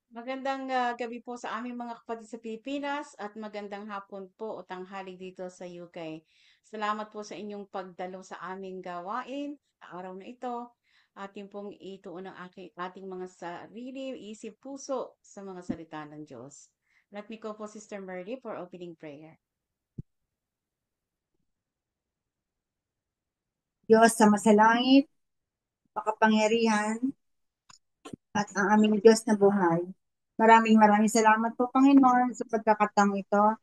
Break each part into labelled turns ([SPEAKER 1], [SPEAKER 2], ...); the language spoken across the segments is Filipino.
[SPEAKER 1] Magandang gabi po sa aming mga kapatid sa Pilipinas at magandang hapon po o tanghali dito sa UK. Salamat po sa inyong pagdalo sa aming gawain sa araw na ito. Ating pong ituon ang ating mga sarili, isip, puso sa mga salita ng Diyos. Let me go po Sister Merly for opening prayer.
[SPEAKER 2] Diyos sa masalangit, makapangyarihan, at ang aming Diyos na buhay. Maraming maraming salamat po, Panginoon, sa pagkakataong ito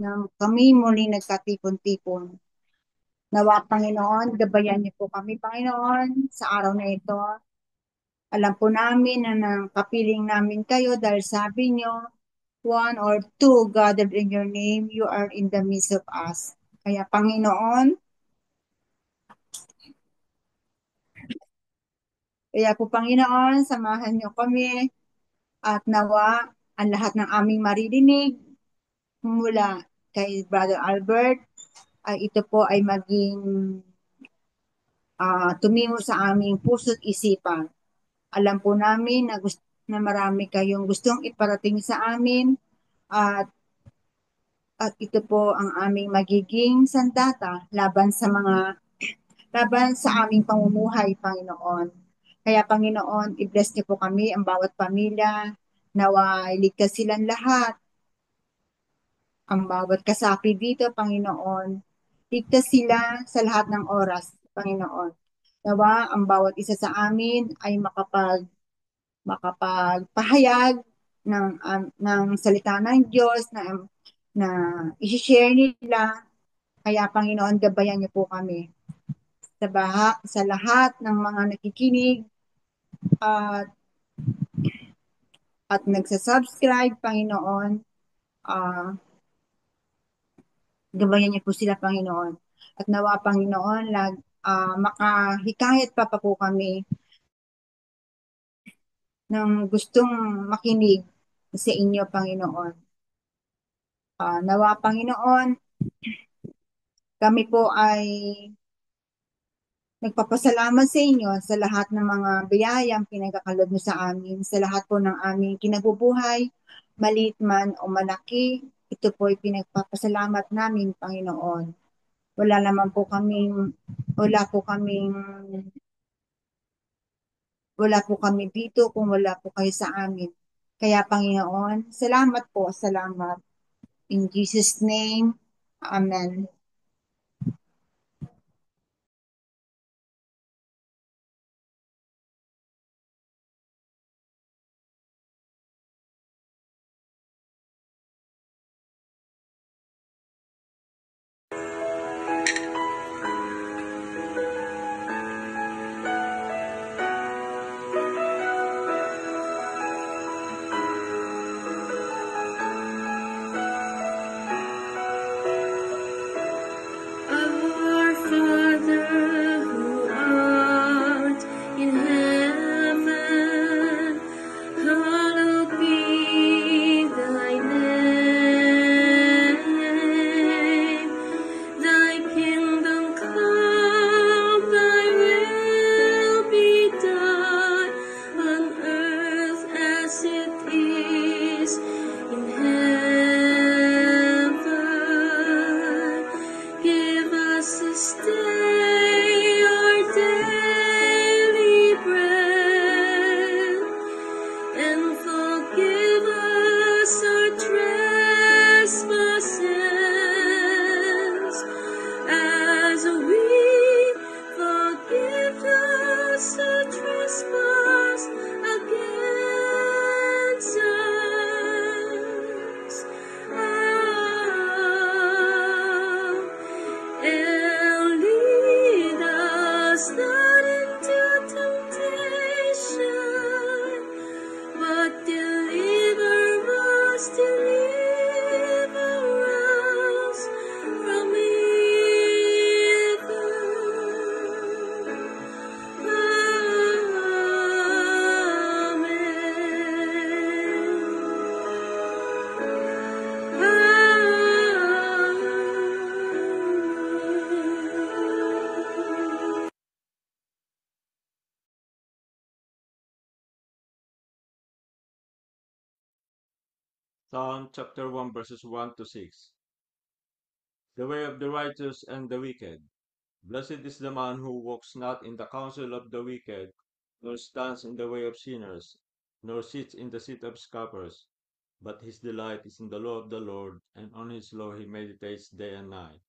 [SPEAKER 2] na kami muli nagkatipon-tipon. Nawa, Panginoon, gabayan niyo po kami, Panginoon, sa araw na ito. Alam po namin na nang kapiling namin kayo dahil sabi niyo, one or two gathered in your name, you are in the midst of us. Kaya, Panginoon, Panginoon, samahan niyo kami at nawa ang lahat ng aming maririnig mula kay Brother Albert ay ito po ay maging tumingo sa aming puso't isipan. Alam po namin na, na marami kayong gustong iparating sa amin at ito po ang aming magiging sandata laban sa aming pamumuhay, Panginoon. Kaya Panginoon, i-bless niyo po kami, ang bawat pamilya, nawa iligtas silang lahat, ang bawat kasapi dito, Panginoon. Ligtas sila sa lahat ng oras, Panginoon. Nawa ang bawat isa sa amin ay makapagpahayag ng salita ng Diyos na i-share nila. Kaya Panginoon, gabayan niyo po kami sa lahat ng mga nakikinig at nagsasubscribe, Panginoon. Uh, Gabayan niyo po sila, Panginoon. At nawa, Panginoon, makahikayat pa po kami ng gustong makinig sa inyo, Panginoon. Nawa, Panginoon, kami po ay nagpapasalamat sa inyo sa lahat ng mga biyayang pinagkakaloob mo sa amin, sa lahat po ng aming kinabubuhay, maliit man o malaki, ito po ay pinagpapasalamat namin, Panginoon. Wala naman po kaming, wala po kaming, wala po kami dito kung wala po kayo sa amin. Kaya Panginoon, salamat po, salamat. In Jesus' name, Amen.
[SPEAKER 3] Our Father who art in heaven, hallowed be thy name. Thy kingdom come, thy will be done on earth as it is in heaven. Give us this day our daily bread, and forgive us our trespasses, as we forgive those who trespass against us. And lead us not into temptation, but deliver us from evil.
[SPEAKER 4] Psalm chapter 1 verses 1 to 6. The way of the righteous and the wicked. Blessed is the man who walks not in the counsel of the wicked, nor stands in the way of sinners, nor sits in the seat of scoffers. But his delight is in the law of the Lord, and on his law he meditates day and night.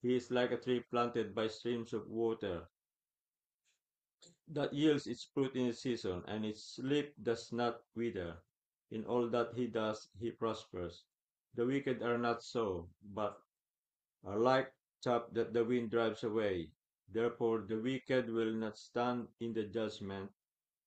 [SPEAKER 4] He is like a tree planted by streams of water, that yields its fruit in its season, and its leaf does not wither. In all that he does, he prospers. The wicked are not so, but are like chaff that the wind drives away. Therefore the wicked will not stand in the judgment,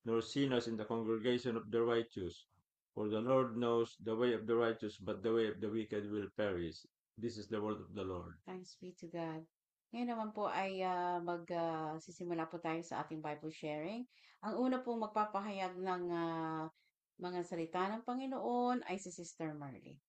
[SPEAKER 4] nor sinners in the congregation of the righteous. For the Lord knows the way of the righteous, but the way of the wicked will perish. This is the word of the Lord.
[SPEAKER 1] Thanks be to God. Ngayon naman po ay sisimula po tayo sa ating Bible sharing. Ang una po magpapahayag ng mga salita ng Panginoon ay si Sister Marley.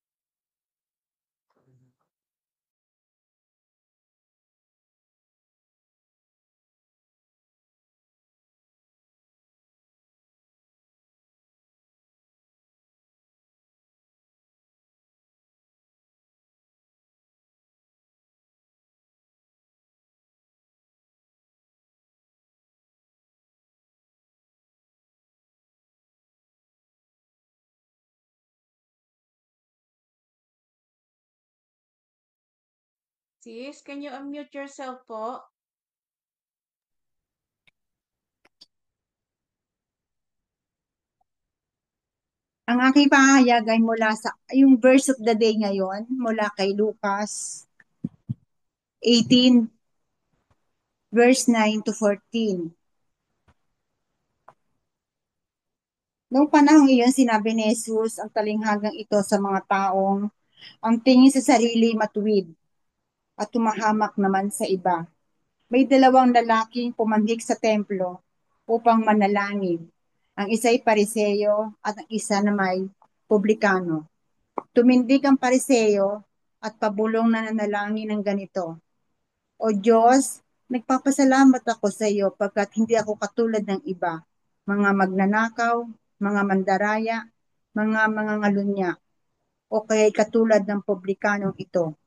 [SPEAKER 1] Sis, can you unmute yourself po?
[SPEAKER 2] Ang aking pahayag ay mula sa yung verse of the day ngayon, mula kay Lucas 18, verse 9 to 14. Noong panahong iyon, sinabi ni Jesus ang talinghagang ito sa mga taong ang tingin sa sarili matuwid at tumahamak naman sa iba. May dalawang lalaking pumanhik sa templo upang manalangin. Ang isa'y pariseyo at ang isa na may publikano. Tumindig ang pariseyo at pabulong na nanalangin ng ganito: O Diyos, nagpapasalamat ako sa iyo pagkat hindi ako katulad ng iba, mga magnanakaw, mga mandaraya, mga mangangalunya, o kaya katulad ng publikanong ito.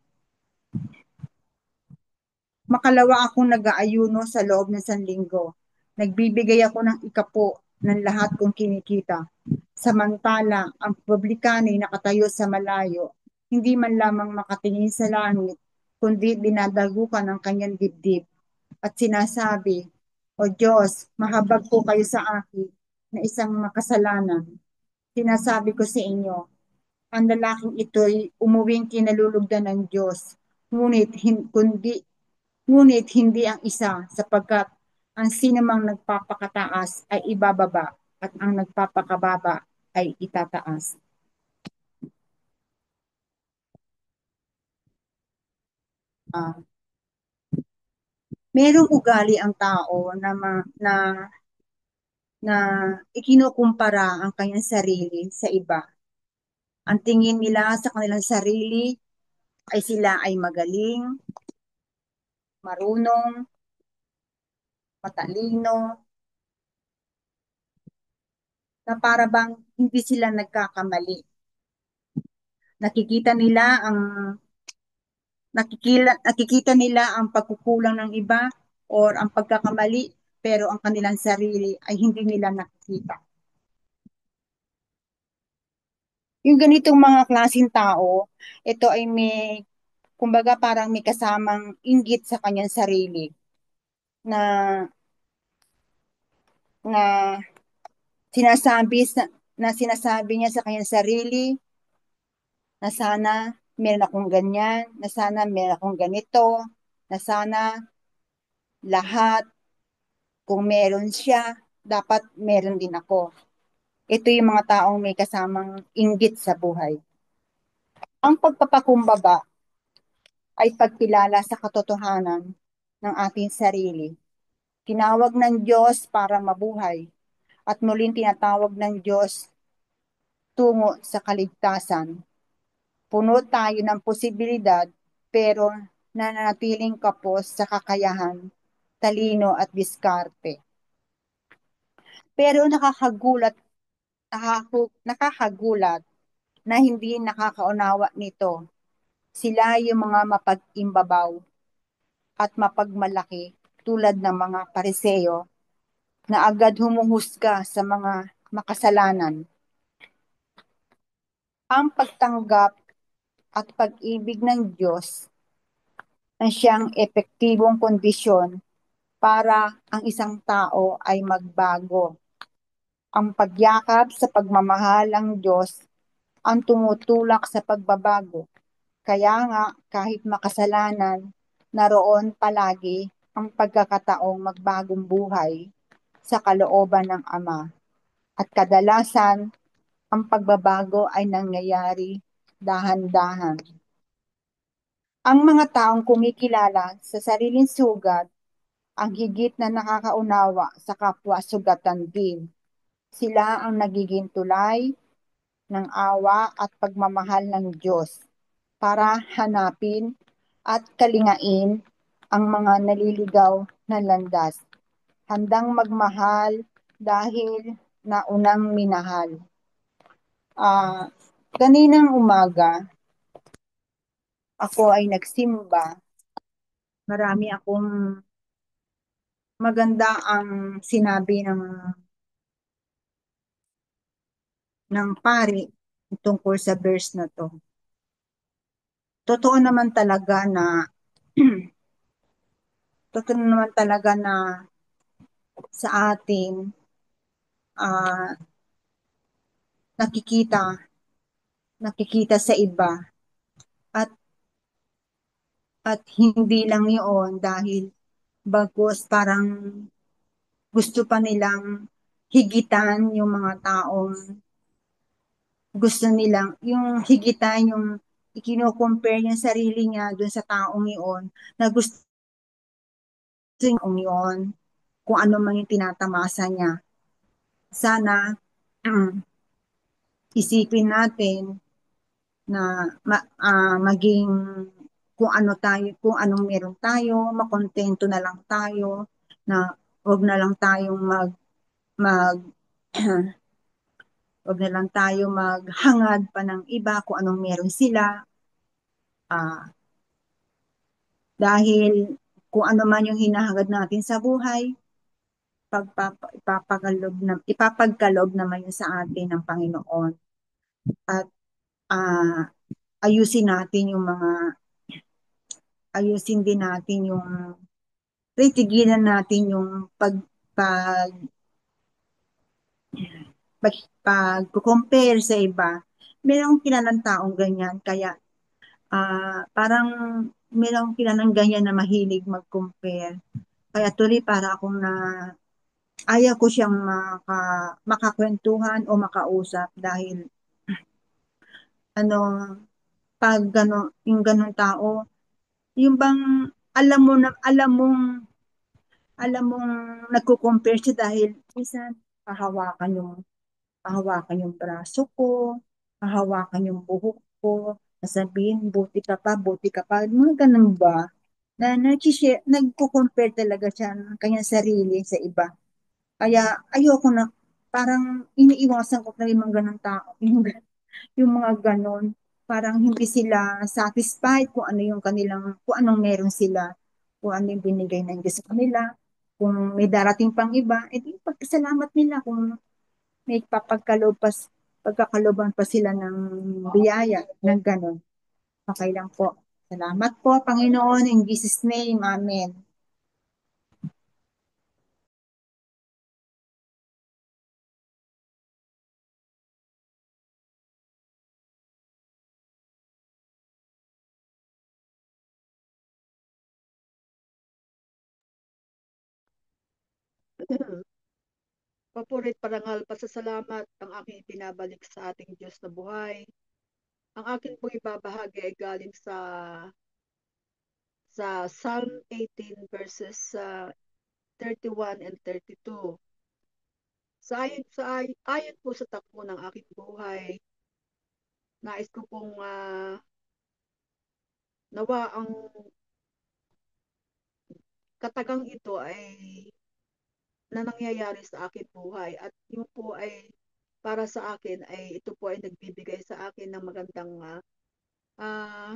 [SPEAKER 2] Makalawa akong nag-aayuno sa loob ng sanlinggo. Nagbibigay ako ng ikapo ng lahat kong kinikita. Samantala, ang publikano ay nakatayo sa malayo, hindi man lamang makatingin sa langit, kundi dinadagukan ang kanyang dibdib at sinasabi, O Diyos, mahabag po kayo sa akin na isang makasalanan. Sinasabi ko sa inyo, ang lalaking ito'y umuwing kinalulugdan ng Diyos, ngunit hindi ang isa, sapagkat ang sinumang nagpapakataas ay ibababa at ang nagpapakababa ay itataas. Merong ugali ang tao na ikinukumpara ang kanyang sarili sa iba. Ang tingin nila sa kanilang sarili ay sila ay magaling, marunong, matalino, na para bang hindi sila nagkakamali. Nakikita nila ang nakikita nila ang pagkukulang ng iba or ang pagkakamali, pero ang kanilang sarili ay hindi nila nakikita. Yung ganitong mga klaseng tao, ito ay kumbaga parang may kasamang inggit sa kanyang sarili na na sinasabi niya sa kanyang sarili na sana meron akong ganyan, na sana meron akong ganito, na sana lahat, kung meron siya, dapat meron din ako. Ito yung mga taong may kasamang inggit sa buhay. Ang pagpapakumbaba ay pagkilala sa katotohanan ng ating sarili. Tinawag ng Diyos para mabuhay at muling tinatawag ng Diyos tungo sa kaligtasan. Puno tayo ng posibilidad pero nananatiling kapos sa kakayahan, talino at diskarte. Pero nakakagulat na hindi nakakaunawa nito. Sila yung mga mapag-imbabaw at mapagmalaki tulad ng mga Pariseo na agad humuhusga sa mga makasalanan. Ang pagtanggap at pag-ibig ng Diyos ang siyang epektibong kondisyon para ang isang tao ay magbago. Ang pagyakap sa pagmamahal ng Diyos ang tumutulak sa pagbabago. Kaya nga, kahit makasalanan, naroon palagi ang pagkakataong magbagong buhay sa kalooban ng Ama. At kadalasan, ang pagbabago ay nangyayari dahan-dahan. Ang mga taong kumikilala sa sariling sugat ang higit na nakakaunawa sa kapwa-sugatan din. Sila ang nagiging tulay ng awa at pagmamahal ng Diyos para hanapin at kalingain ang mga naliligaw na landas. Handang magmahal dahil naunang minahal. Ah, Kaninang umaga, ako ay nagsimba. Marami akong maganda ang sinabi ng pari tungkol sa verse na to. Totoo naman talaga na totoo naman talaga na sa atin ah, nakikita nakikita sa iba at hindi lang yun dahil bagkus parang gusto pa nilang higitan yung mga taong gusto nilang yung higitan yung ikino-compare yung sarili niya dun sa taong iyon na gusto yung yun kung ano man yung tinatamasa niya. Sana isipin natin na maging kung ano tayo, kung anong meron tayo, makontento na lang tayo, na wag na lang tayong mag wag na lang tayo maghangad pa ng iba kung anong meron sila. Ah, dahil kung ano man yung hinahangad natin sa buhay, ipapagkaloob naman yun sa atin ng Panginoon. At ah, ayusin natin yung mga ayusin din natin yung tigilan natin yung pag pag-compare sa iba. Merong kilalang taong ganyan, kaya parang merong kilalang ganyan na mahilig mag-compare. Kaya tuloy para akong ayaw ko siyang makakwentuhan o makausap dahil ano, pag yung ganong tao, yung bang alam mo na, alam mong nagko-compare siya dahil minsan pahawakan yung braso ko, pahawakan yung buhok ko, sasabihin, buti ka pa, mga ganun ba? Na nagko-compare talaga siya ng kanyang sarili sa iba. Kaya ayoko na, parang iniiwasan ko na yung mga ganun tao, yung mga ganun, parang hindi sila satisfied kung ano yung kung anong meron sila, kung ano yung binigay ng Diyos sa kanila, kung may darating pang iba, edi pagkasalamat nila kung may pagkakaloban pa sila ng biyaya ng ganun. Okay lang po. Salamat po, Panginoon, in Jesus' name, Amen.
[SPEAKER 5] Papurit, parangal, pasasalamat ang aking pinabalik sa ating Diyos na buhay. Ang akin pong ibabahagi ay galing sa Psalm 18 verses 31 and 32. Ayon po sa takbo ng aking buhay, nais ko pong nawa ang katagang ito ay na nangyayari sa aking buhay at yun po ay para sa akin ay ito po ay nagbibigay sa akin ng magandang ah,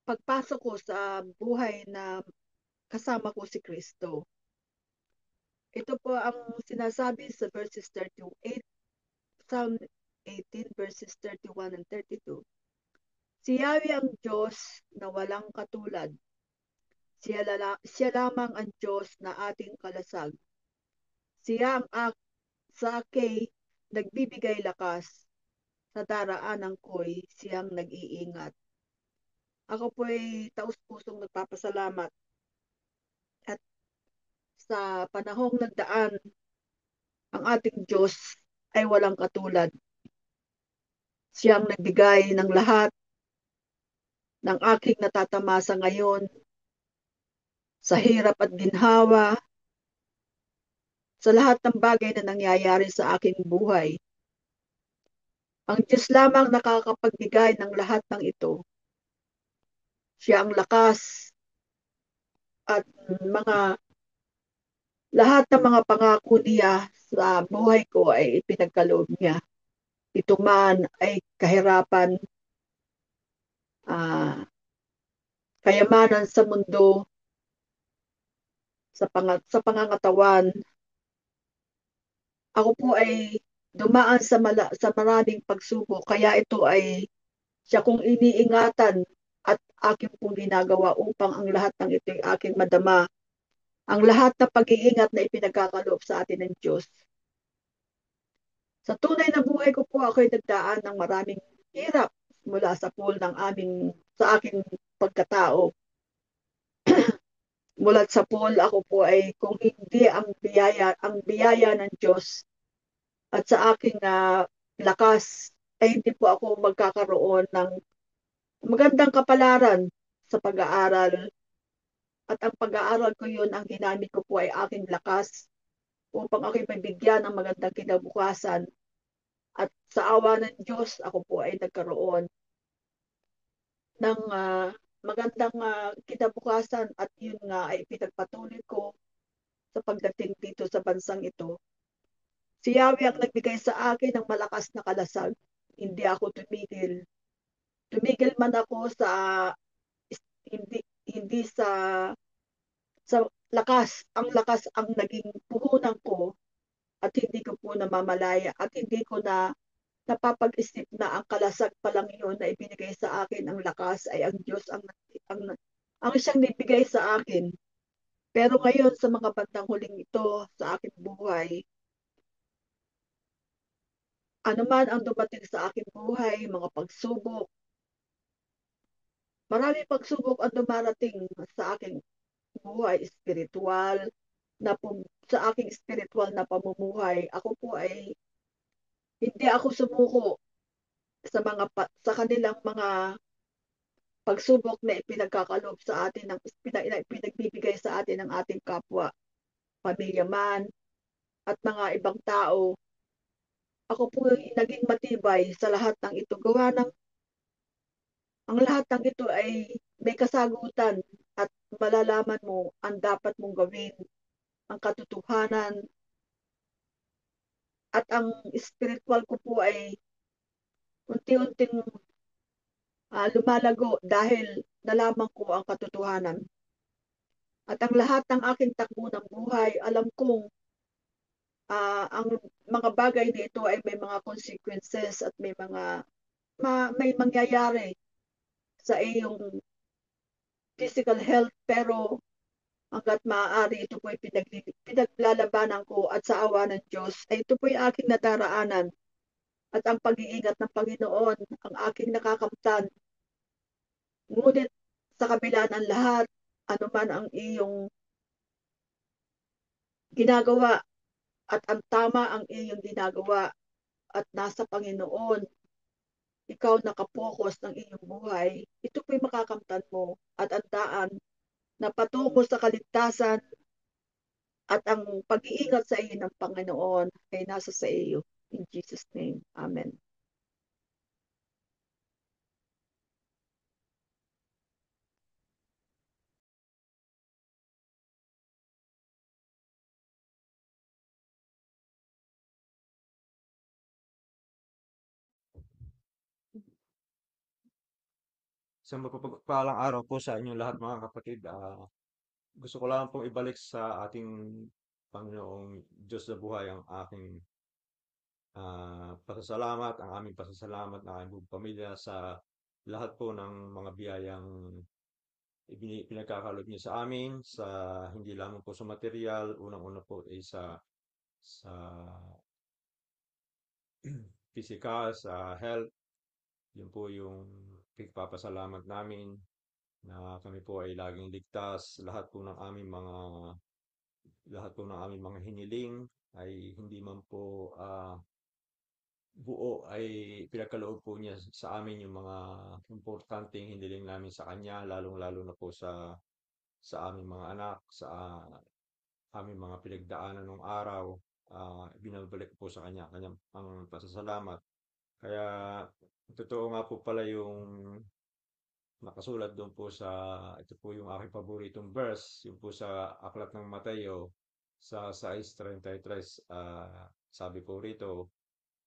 [SPEAKER 5] pagpasok ko sa buhay na kasama ko si Kristo. Ito po ang sinasabi sa verses 38, Psalm 18 verses 31 and 32. Si Yahweh ang Diyos na walang katulad. Siya lamang ang Diyos na ating kalasag. Siya sa akin nagbibigay lakas. Sa daraanan ko'y siyang nag-iingat. Ako po ay taus-pusong nagpapasalamat at sa panahong nagdaan, ang ating Diyos ay walang katulad. Siyang nagbigay ng lahat ng aking natatamasa ngayon sa hirap at ginhawa, sa lahat ng bagay na nangyayari sa aking buhay. Ang Diyos lamang nakakapagbigay ng lahat ng ito. Siya ang lakas at lahat ng mga pangako niya sa buhay ko ay ipinagkaloob niya. Ito man ay kahirapan, kayamanan sa mundo, sa pangangatawan. Ako po ay dumaan sa maraming pagsubok, kaya ito ay siya kong iniingatan at aking pong ginagawa upang ang lahat ng ito ay aking madama. Ang lahat ng pag-iingat na ipinagkakaloob sa atin ng Diyos. Sa tunay na buhay ko po ako ay nagdaan ng maraming hirap mula sa pool sa aking pagkatao. Mulat sa pool ako po ay kung hindi ang biyaya ng Diyos at sa aking lakas ay hindi po ako magkakaroon ng magandang kapalaran sa pag-aaral. At ang pag-aaral ko yun, ang ginamit ko po ay aking lakas upang ako'y mabigyan ng magandang kinabukasan. At sa awa ng Diyos, ako po ay nagkaroon ng magandang kinabukasan at yun nga ay pinagpatuloy ko sa pagdating dito sa bansang ito. Si Yahweh ang nagbigay sa akin ng malakas na kalasag. Hindi ako tumigil. Tumigil man ako sa hindi sa lakas. Ang lakas ang naging puhunan ko at hindi ko po namamalaya at hindi ko na napapag-isip na ang kalasag pa lang yun na ibinigay sa akin ang lakas ay ang Diyos ang siyang nibigay sa akin. Pero ngayon sa mga bandang huling ito sa aking buhay, ano man ang dumating sa aking buhay, mga pagsubok, maraming pagsubok ang dumarating sa aking buhay espiritual, sa aking espiritual na pamumuhay. Ako po ay hindi ako sumuko sa kanilang mga pagsubok na ipinagkakaloob sa atin pinagbibigay sa atin ng ating kapwa, pamilya man at mga ibang tao. Ako po ay naging matibay sa lahat ng ito. Gawa ng ang lahat ng ito ay may kasagutan at malalaman mo ang dapat mong gawin, ang katotohanan at ang spiritual ko po ay unti-unting lumalago dahil nalaman ko ang katotohanan. At ang lahat ng aking takbo ng buhay, alam kong ang mga bagay na ito ay may mga consequences at may mangyayari sa iyong physical health, pero hanggat maaari ito po ay pinaglalabanan ko at sa awa ng Diyos ay ito po ay aking nadaraanan at ang pag-iingat ng Panginoon ang aking nakakamtan. Ngunit sa kabila ng lahat, ano man ang iyong ginagawa at ang tama ang iyong ginagawa at nasa Panginoon, ikaw nakapokus ng iyong buhay, ito po'y makakamtan mo at ang daan na patungo sa kaligtasan at ang pag-iingat sa iyo ng Panginoon ay nasa sa iyo. In Jesus' name, Amen.
[SPEAKER 4] Isang mapagpalang araw po sa inyong lahat mga kapatid. Gusto ko lang pong ibalik sa ating Panginoong Diyos na buhay ang aking pasasalamat, ang aming pasasalamat ng aming buong pamilya sa lahat po ng mga biyayang pinagkakalob niyo sa amin, sa hindi lamang po sa material, unang-una po ay sa physical, sa health. Yun po yung pagpapasalamat namin na kami po ay laging ligtas. Lahat po ng aming mga hiniling ay hindi man po buo ay pinagkaloob po niya sa amin yung mga importanteng hiniling namin sa kanya, lalong-lalo na po sa aming mga anak, sa aming mga pinagdaanan ng araw. Binabalik ko po sa kanya kanyang ang pasasalamat. Kaya totoo nga po pala yung nakasulat doon po ito po yung aking paboritong verse, yung po sa Aklat ng Mateo sa 6:33, sabi po rito,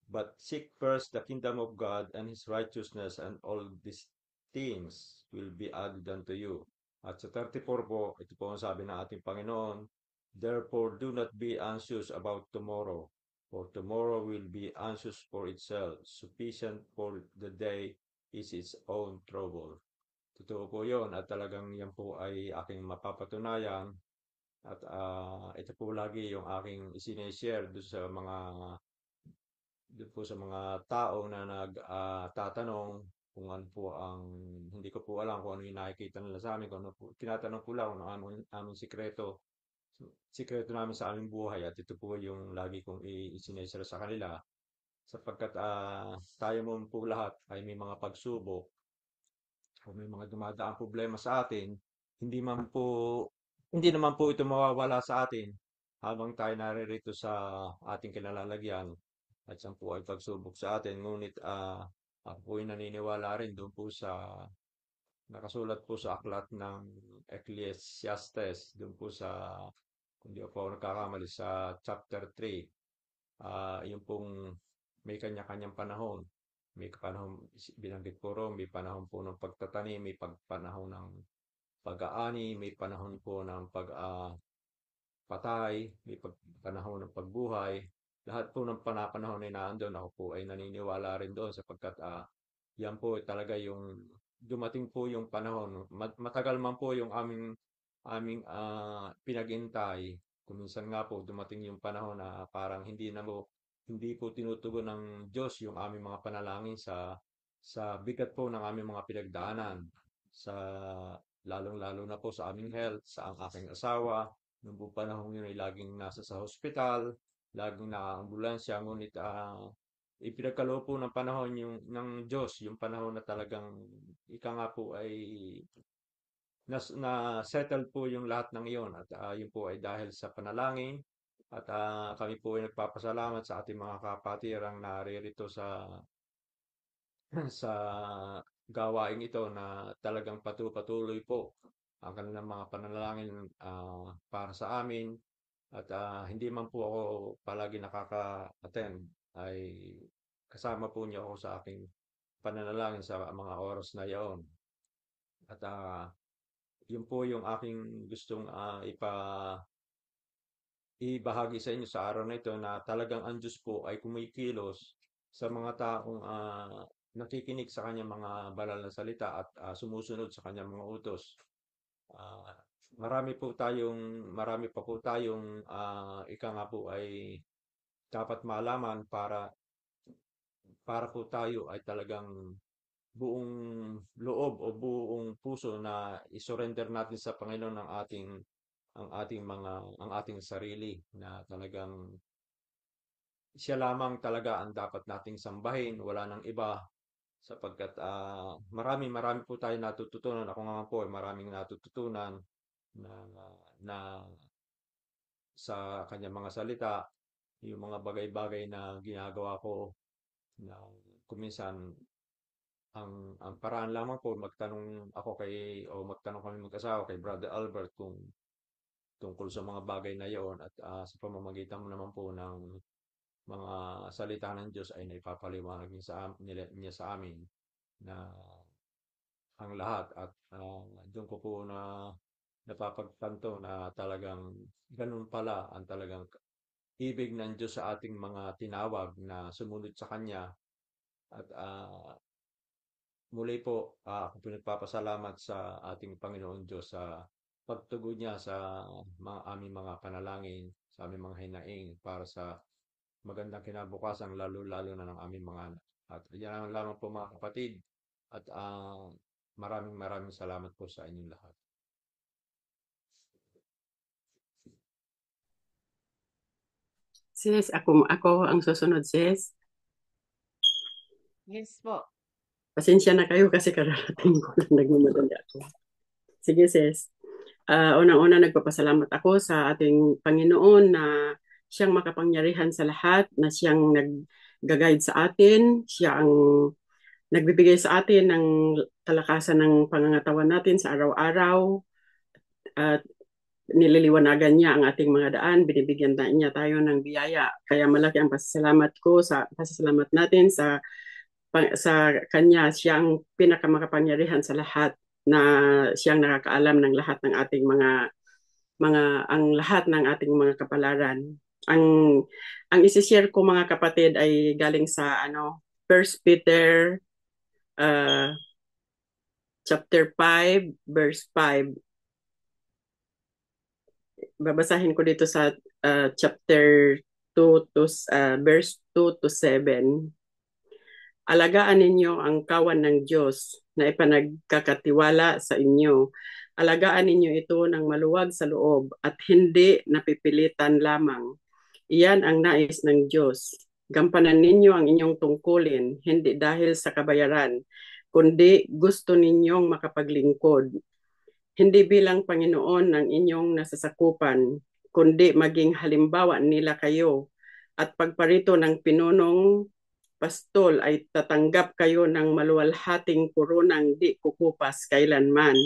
[SPEAKER 4] "But seek first the kingdom of God and His righteousness, and all these things will be added unto you." At sa 34 po, ito po ang sabi ng ating Panginoon, "Therefore do not be anxious about tomorrow, for tomorrow will be anxious for itself. Sufficient for the day is its own trouble." Totoo po yun at talagang yan po ay aking mapapatunayan at ito po lagi yung aking isineshare doon po sa mga tao na tatanong kung ano po ang hindi ko po alam kung ano yung nakikita nila sa amin, kung ano po, tinatanong ko lang kung ano ang aming sikreto namin sa aming buhay at ito po yung lagi kong isineshare sa kanila sapagkat tayo mo po lahat ay may mga pagsubok kung may mga dumadaang problema sa atin, hindi man po hindi naman po ito mawawala sa atin habang tayo naririto sa ating kinalalagyan at yan po ay pagsubok sa atin. Ngunit ako po ay naniniwala rin doon po sa nakasulat po sa aklat ng Ecclesiastes, doon po sa, kung di ako nagkakamali, sa chapter 3. Yung pong may kanya-kanyang panahon. May panahon, binanggit ko ron, may panahon po ng pagtatanim, may panahon ng pag-aani, may panahon po ng patay, may panahon ng pagbuhay. Lahat po ng panahon ay naandun. Ako po ay naniniwala rin doon sapagkat yan po talaga yung dumating po yung panahon. Matagal man po yung aming pinag-intay. Kuminsan nga po dumating yung panahon na parang hindi po tinutugon ng Diyos yung aming mga panalangin sa bigat po ng aming mga pinagdaanan. Sa lalong-lalo na po sa aming health, sa ang aking asawa. Noong po panahon yun ay laging nasa sa hospital, laging nakaambulansya, ngunit ipinagkaloob po ng panahon ng Diyos, yung panahon na talagang ika nga po ay na-settle po yung lahat ng iyon at yun po ay dahil sa panalangin at kami po ay nagpapasalamat sa ating mga kapatirang naririto sa sa gawain ito na talagang patuloy po ang kanilang mga panalangin para sa amin at hindi man po ako palagi nakaka-attend ay kasama po niyo ako sa aking pananalangin sa mga oras na iyon. At yun po yung aking gustong ibahagi sa inyo sa araw na ito na talagang ang Diyos po ay kumikilos sa mga taong nakikinig sa kanyang mga banal na salita at sumusunod sa kanyang mga utos. Ah, marami pa po tayong ika nga po ay dapat malaman para po tayo ay talagang buong loob o buong puso na isurrender natin sa Panginoon ang ating sarili na talagang siya lamang talaga ang dapat nating sambahin, wala nang iba sapagkat marami po tayong natututunan. Ako nga po ay maraming natututunan na, na sa kanyang mga salita, yung mga bagay-bagay na ginagawa ko na kuminsan ang paraan lamang po magtanong kami mag-asawa kay Brother Albert kung tungkol sa mga bagay na yon at sa pamamagitan mo naman po ng mga salita ng Diyos ay naipapaliwanag niya sa amin na ang lahat at doon ko po na napapagtanto na talagang ganun pala ang talagang ibig ng Diyos sa ating mga tinawag na sumunod sa Kanya at muli po ako po nagpapasalamat sa ating Panginoon Diyos sa pagtugon niya sa aming mga panalangin, sa aming mga hinaing para sa magandang kinabukasan lalo-lalo na ng aming mga anak. At yan lang lamang po mga kapatid at maraming salamat po sa inyong lahat.
[SPEAKER 6] Sis, ako ang susunod, sis.
[SPEAKER 1] Yes po.
[SPEAKER 6] Pasensya na kayo kasi kararating ko lang, nagmamadali ako. Sige, sis. Unang-una, nagpapasalamat ako sa ating Panginoon na siyang makapangyarihan sa lahat, na siyang nag-guide sa atin, siya ang nagbibigay sa atin ng kalakasan ng pangangatawan natin sa araw-araw, at nililiwanagan niya ang ating mga daan, binibigyan niya tayo ng biyaya. Kaya malaki ang pasasalamat natin sa kanya. Siya ang pinakamakapangyarihan sa lahat, na siyang nakakaalam ng lahat ng ating ang lahat ng ating mga kapalaran. Ang isi-share ko mga kapatid ay galing sa 1 Peter chapter 5 verse 5. Babasahin ko dito sa chapter 2 to verse 2 to 7. Alagaan ninyo ang kawan ng Diyos na ipanagkakatiwala sa inyo. Alagaan ninyo ito ng maluwag sa loob at hindi napipilitan lamang. Iyan ang nais ng Diyos. Gampanan ninyo ang inyong tungkulin, hindi dahil sa kabayaran, kundi gusto ninyong makapaglingkod. Hindi bilang Panginoon ng inyong nasasakupan, kundi maging halimbawa nila kayo. At pagparito ng pinunong pastol ay tatanggap kayo ng maluwalhating koronang di kukupas kailanman.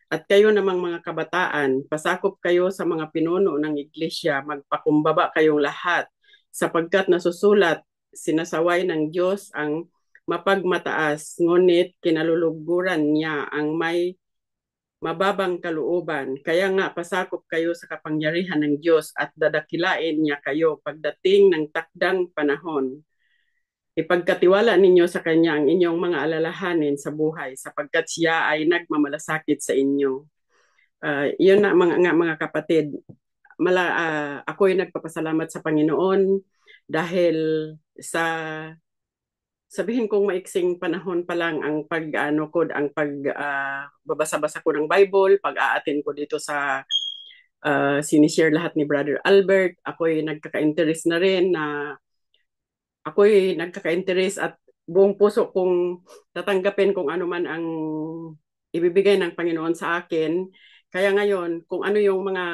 [SPEAKER 6] At kayo namang mga kabataan, pasakop kayo sa mga pinuno ng iglesia, magpakumbaba kayong lahat, sapagkat nasusulat, sinasaway ng Diyos ang mapagmataas, ngunit kinaluluguran niya ang may mababang kalooban. Kaya nga pasakop kayo sa kapangyarihan ng Diyos at dadakilain niya kayo pagdating ng takdang panahon. Ipagkatiwala ninyo sa Kanya ang inyong mga alalahanin sa buhay, sapagkat siya ay nagmamalasakit sa inyo. Yun na mga kapatid. Ako'y nagpapasalamat sa Panginoon dahil sa sabihin kong maiksing panahon pa lang ang pagbabasa-basa ko ng Bible, pag-aatin ko dito sa sinishare lahat ni Brother Albert. Ako'y nagkaka-interest na rin at buong puso kong tatanggapin kung ano man ang ibibigay ng Panginoon sa akin. Kaya ngayon, kung ano yung mga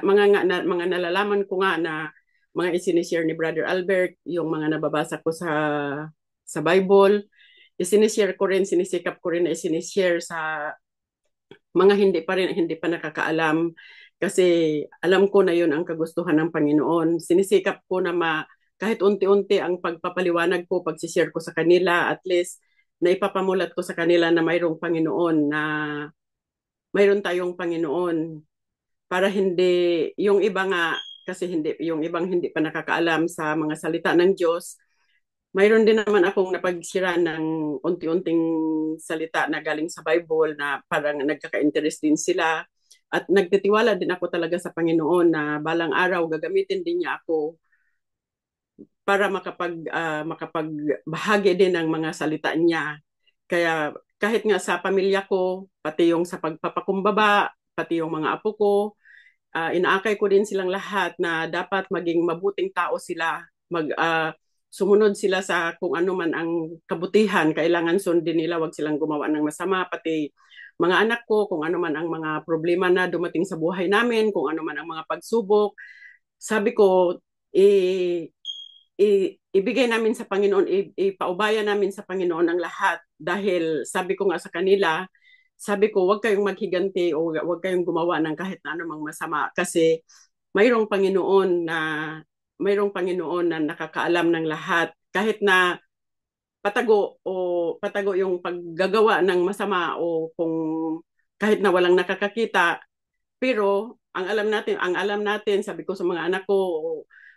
[SPEAKER 6] nalalaman ko nga na mga isinishare ni Brother Albert, yung mga nababasa ko sa Bible, isinishare ko rin, sinisikap ko rin na isinishare sa mga hindi pa nakakaalam, kasi alam ko na yun ang kagustuhan ng Panginoon. Sinisikap ko na kahit unti-unti ang pagpapaliwanag ko, pagsishare ko sa kanila, at least na ipapamulat ko sa kanila na mayroon tayong Panginoon, para hindi yung iba nga, kasi yung ibang hindi pa nakakaalam sa mga salita ng Diyos. Mayroon din naman akong napagsira ng unti-unting salita na galing sa Bible na parang nagkaka-interest din sila, at nagtitiwala din ako talaga sa Panginoon na balang araw gagamitin din niya ako para makapagbahagi din ng mga salita niya. Kaya kahit nga sa pamilya ko, pati yung sa pagpapakumbaba, pati yung mga apo ko, inaakay ko din silang lahat na dapat maging mabuting tao sila, sumunod sila sa kung ano man ang kabutihan, kailangan sundin nila, wag silang gumawa ng masama. Pati mga anak ko, kung ano man ang mga problema na dumating sa buhay namin, kung ano man ang mga pagsubok, sabi ko, ibigay namin sa Panginoon, ipaubaya namin sa Panginoon ang lahat. Dahil sabi ko nga sa kanila, sabi ko, huwag kayong maghiganti o huwag kayong gumawa ng kahit na anumang masama, kasi mayroong Panginoon na nakakaalam ng lahat. Kahit na patago yung paggagawa ng masama o kung kahit na walang nakakakita. Pero ang alam natin, sabi ko sa mga anak ko,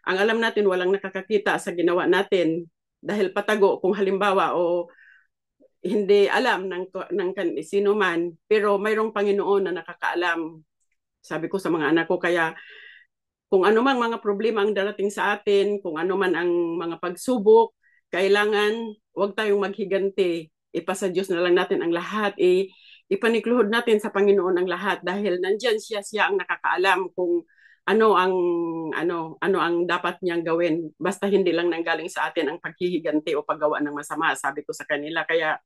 [SPEAKER 6] ang alam natin walang nakakakita sa ginawa natin dahil patago kung halimbawa o hindi alam ng sino man, pero mayroong Panginoon na nakakaalam. Sabi ko sa mga anak ko, kaya kung ano mang mga problema ang darating sa atin, kung ano man ang mga pagsubok, kailangan huwag tayong maghiganti. Ipasa Diyos na lang natin ang lahat. Ipanikluhod natin sa Panginoon ang lahat dahil nandyan siya ang nakakaalam kung ano ang dapat niyang gawin. Basta hindi lang nanggaling sa atin ang paghihiganti o paggawa ng masama, sabi ko sa kanila. Kaya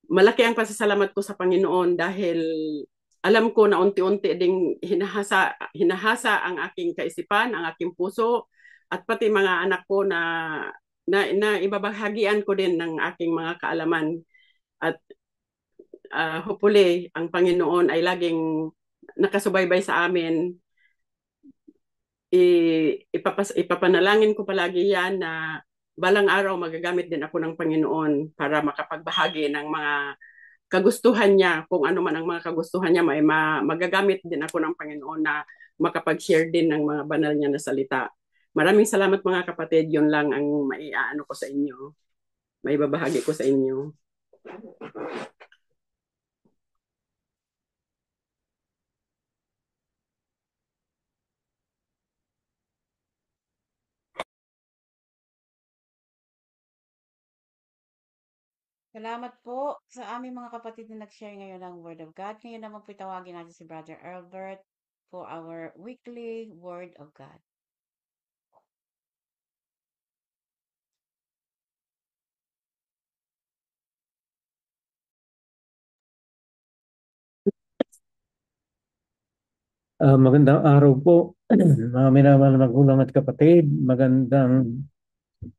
[SPEAKER 6] malaki ang pasasalamat ko sa Panginoon dahil alam ko na unti-unti ding hinahasa ang aking kaisipan, ang aking puso, at pati mga anak ko na ibabahagian ko din ng aking mga kaalaman. At hopefully, ang Panginoon ay laging nakasubaybay sa amin. Ipapanalangin ko palagi yan na balang araw magagamit din ako ng Panginoon para makapagbahagi ng mga kagustuhan niya, kung ano man ang mga kagustuhan niya, magagamit din ako ng Panginoon na makapag-share din ng mga banal niya na salita. Maraming salamat mga kapatid, yun lang ang maiaano ko sa inyo, maibabahagi ko sa inyo.
[SPEAKER 1] Salamat po sa aming mga kapatid na nag-share ngayon ng Word of God. Ngayon naman po tawagin natin si Brother Albert for our weekly Word of God.
[SPEAKER 7] Magandang araw po, mga minamahal na magulang at kapatid. Magandang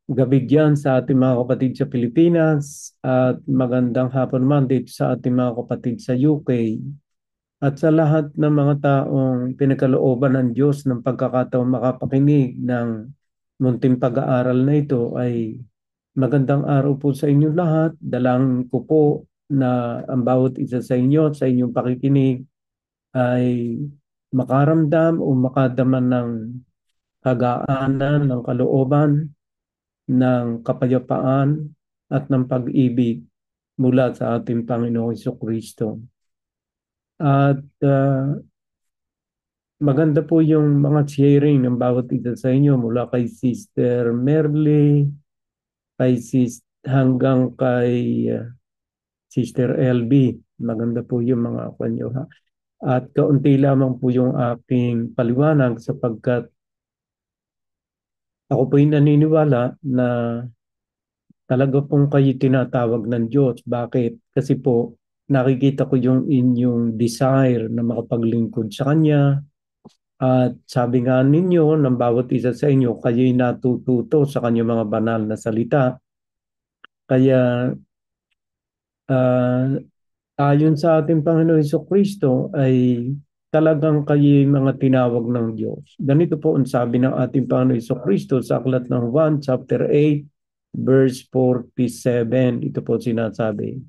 [SPEAKER 7] gabi dyan sa ating mga kapatid sa Pilipinas at magandang hapon naman dito sa ating mga kapatid sa UK. At sa lahat ng mga taong pinagkalooban ng Diyos ng pagkakataon makapakinig ng munting pag-aaral na ito ay magandang araw po sa inyo lahat. Dalangin ko po na ang bawat isa sa inyo sa inyong pakikinig ay makaramdam o makadama ng kagaanan, ng kalooban, ng kapayapaan at ng pag-ibig mula sa ating Panginoong Jesucristo. At maganda po yung mga sharing ng bawat isa sa inyo mula kay Sister Merly, hanggang kay Sister LB. Maganda po yung mga kanyo ha. At kaunti lamang po yung aking paliwanag sapagkat ako po yung naniniwala na talaga pong kayo tinatawag ng Diyos. Bakit? Kasi po nakikita ko yung inyong desire na makapaglingkod sa Kanya. At sabi nga ninyo ng bawat isa sa inyo, kayo'y natututo sa Kanyang mga banal na salita. Kaya ayon sa ating Panginoon Jesucristo ay talagang kayo mga tinawag ng Diyos. Ganito po ang sabi ng ating Panginoon Jesucristo sa aklat ng Juan chapter 8 verse 47. Ito po sinasabi.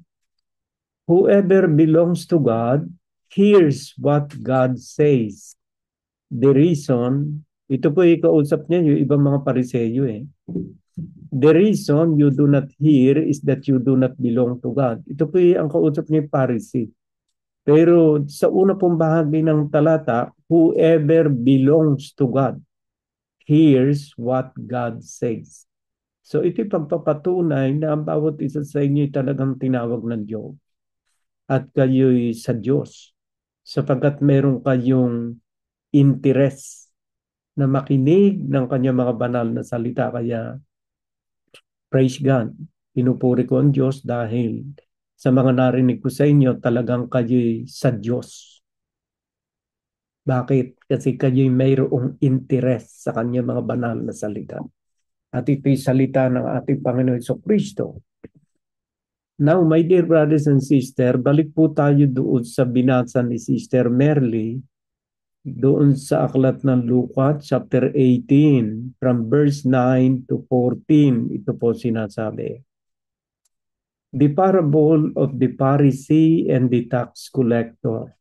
[SPEAKER 7] Whoever belongs to God hears what God says. The reason, ito po ikausap niya yung ibang mga pariseyo The reason you do not hear is that you do not belong to God. Ito po ang kausap ni Pharisee. Pero sa una pong bahagi ng talata, whoever belongs to God hears what God says. So ito'y pagpapatunay na ang bawat isa sa inyo talagang tinawag ng Diyos. At kayo'y sa Diyos. Sapagkat meron kayong interes na makinig ng kanyang mga banal na salita. Kaya praise God. Pinupuri ko ang Diyos dahil sa mga narinig ko sa inyo, talagang kayo'y sa Diyos. Bakit? Kasi kayo'y mayroong interes sa kanyang mga banal na salita. At ito'y salita ng ating Panginoon Jesucristo. Now, my dear brothers and sisters, balik po tayo doon sa binasa ni Sister Merly doon sa aklat ng Lucas chapter 18 from verse 9 to 14. Ito po sinasabi. The parable of the Pharisee and the tax collector.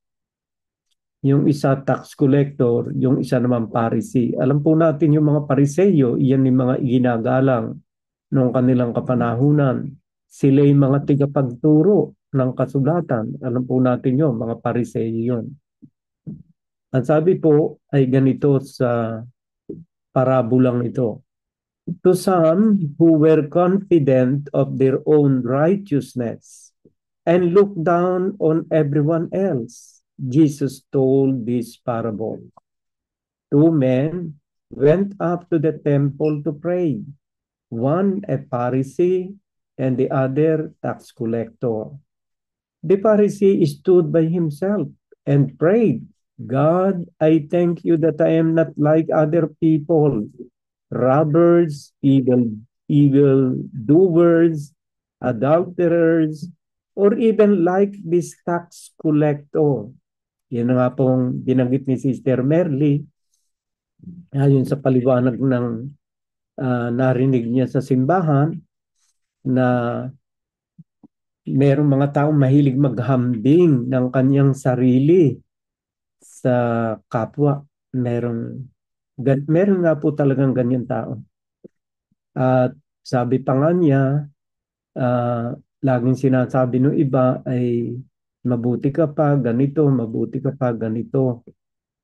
[SPEAKER 7] Yung isa tax collector, yung isa naman Pharisee. Alam po natin yung mga Pariseyo, iyan yung mga ginagalang noong kanilang kapanahunan. Sila yung mga tigapagturo ng kasulatan. Alam po natin yun, mga Pariseyo yun. Ang sabi po ay ganito sa parabolang ito. To some who were confident of their own righteousness and looked down on everyone else, Jesus told this parable. Two men went up to the temple to pray, one a Pharisee and the other tax collector. The Pharisee stood by himself and prayed, God, I thank you that I am not like other people, robbers, evil-doers, adulterers, or even like this tax collector. Yan nga pong binanggit ni Sister Merly, ayon sa paliwanag ng narinig niya sa simbahan, na merong mga taong mahilig maghambing ng kanyang sarili sa kapwa. Meron nga po talagang ganyan tao. At sabi pa nga niya, laging sinasabi ng iba ay mabuti ka pa ganito, mabuti ka pa ganito.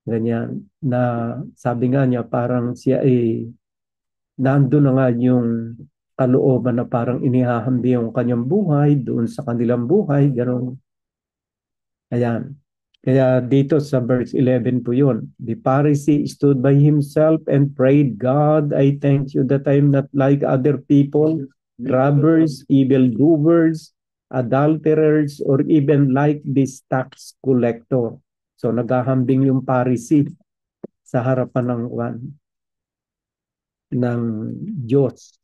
[SPEAKER 7] Ganyan. Na sabi nga niya parang siya ay nandun na nga yung kalooban na parang inihahambi yung kanyang buhay doon sa kanilang buhay. Gano'n. Ayan. Kaya dito sa verse 11 po yun. The Pharisee stood by himself and prayed, God, I thank you that I'm not like other people, robbers, evildoers, adulterers, or even like this tax collector. So naghahambing yung Pharisee sa harapan ng Diyos.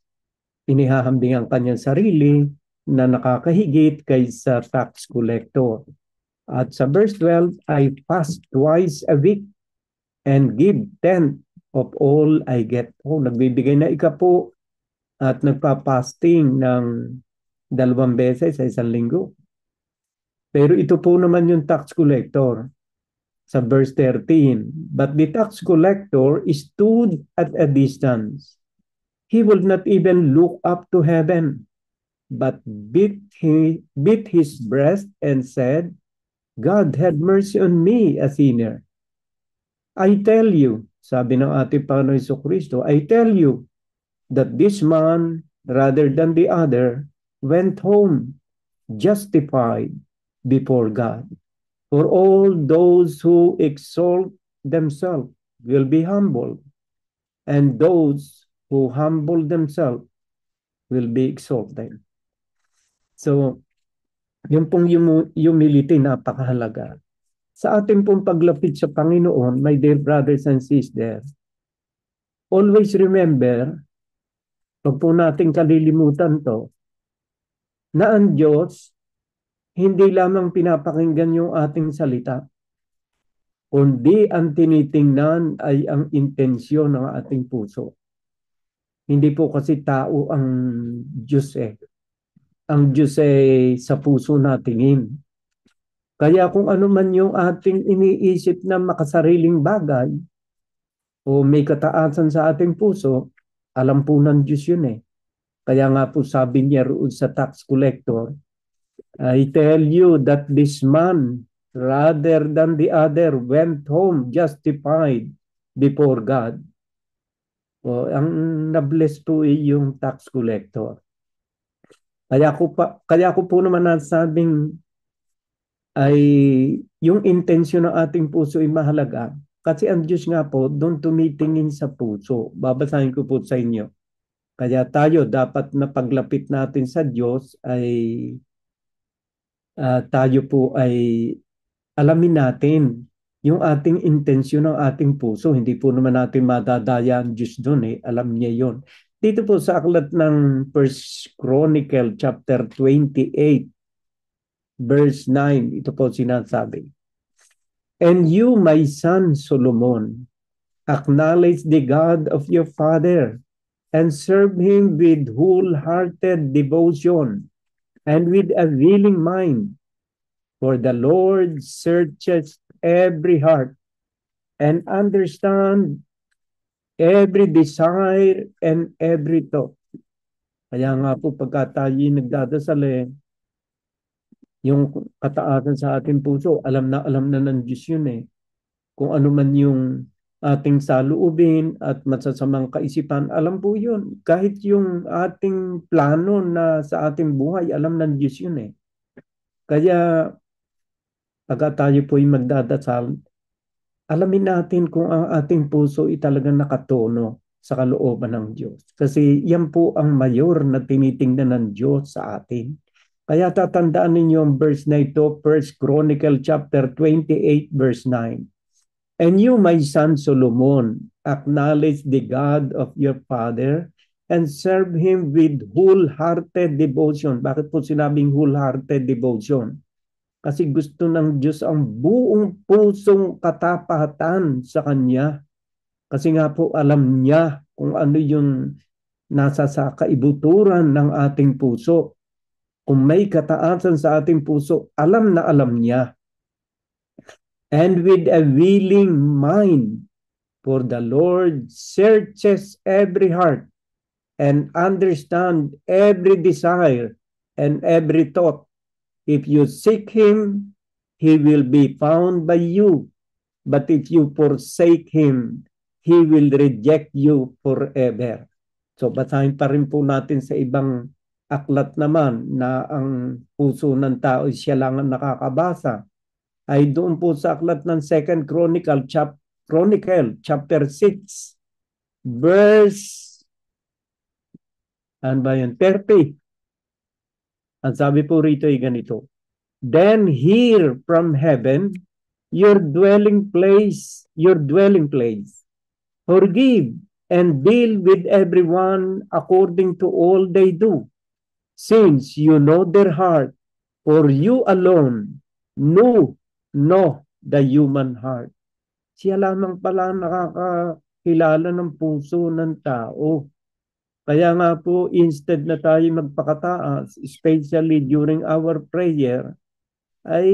[SPEAKER 7] Inihahambing ang kanyang sarili na nakakahigit kaysa tax collector. At sa verse 12, I fast twice a week and give 10th of all I get. Nagbibigay na ika-po at nagpa-fasting ng 2 beses sa isang linggo. Pero ito po naman yung tax collector sa verse 13. But the tax collector stood at a distance. He would not even look up to heaven, but beat his breast and said, God, have mercy on me, a sinner. I tell you, sabi ng ating Panginoon Jesucristo, I tell you that this man, rather than the other, went home justified before God. For all those who exalt themselves will be humbled, and those who humble themselves will be exalted. So, yung pong humility napakahalaga. Sa ating pong paglapit sa Panginoon, my dear brothers and sisters, always remember, pag po natin kalilimutan to, na ang Diyos, hindi lamang pinapakinggan yung ating salita, kundi ang tinitingnan ay ang intensyon ng ating puso. Hindi po kasi tao ang Diyos Ang Diyos ay sa puso natingin. Kaya kung ano man yung ating iniisip na makasariling bagay o may kataasan sa ating puso, alam po ng Diyos yun Kaya nga po sabi niya roon sa tax collector, I tell you that this man, rather than the other, went home justified before God. O, ang nabless po yung tax collector. Kaya ko po naman nasabing ay yung intensyon ng ating puso ay mahalaga. Kasi ang Diyos nga po, doon tumitingin sa puso. Babasahin ko po sa inyo. Kaya tayo dapat na paglapit natin sa Diyos ay tayo po ay alamin natin yung ating intensyon ng ating puso. Hindi po naman natin madadaya ang Diyos doon Alam niya yon. Dito po sa aklat ng 1 Chronicle chapter 28 verse 9, ito po sinasabi. And you, my son Solomon, acknowledge the God of your father and serve him with wholehearted devotion and with a willing mind. For the Lord searches every heart and understands every desire and every thought. Kaya nga po pagka tayo nagdadasal yung kataasan sa ating puso, alam na ng Diyos yun Kung ano man yung ating saloobin at masasamang kaisipan, alam po yun. Kahit yung ating plano na sa ating buhay, alam ng Diyos yun Kaya pagka tayo po'y magdadasal, alamin natin kung ang ating puso ay talagang nakatono sa kalooban ng Diyos. Kasi yan po ang mayor na tinitingnan ng Diyos sa atin. Kaya tatandaan ninyo ang verse na ito, 1 Chronicle chapter 28 verse 9. And you, my son Solomon, acknowledge the God of your father and serve Him with wholehearted devotion. Bakit po sinabing wholehearted devotion? Kasi gusto ng Diyos ang buong pusong katapatan sa Kanya. Kasi nga po alam niya kung ano yung nasa sa kaibuturan ng ating puso. Kung may kataasan sa ating puso, alam na alam niya. And with a willing mind, for the Lord searches every heart and understands every desire and every thought. If you seek Him, He will be found by you. But if you forsake Him, He will reject you forever. So basahin pa rin po natin sa ibang aklat naman na ang puso ng tao siya lang ang nakakabasa. Ay doon po sa aklat ng 2 Chronicle chapter 6 verse 30. Ang sabi po rito ay ganito. Then hear from heaven your dwelling place. Forgive and deal with everyone according to all they do. Since you know their heart, for you alone know the human heart. Siya lamang pala nakakakilala ng puso ng tao. Kaya nga po, instead na tayo magpakataas, especially during our prayer, ay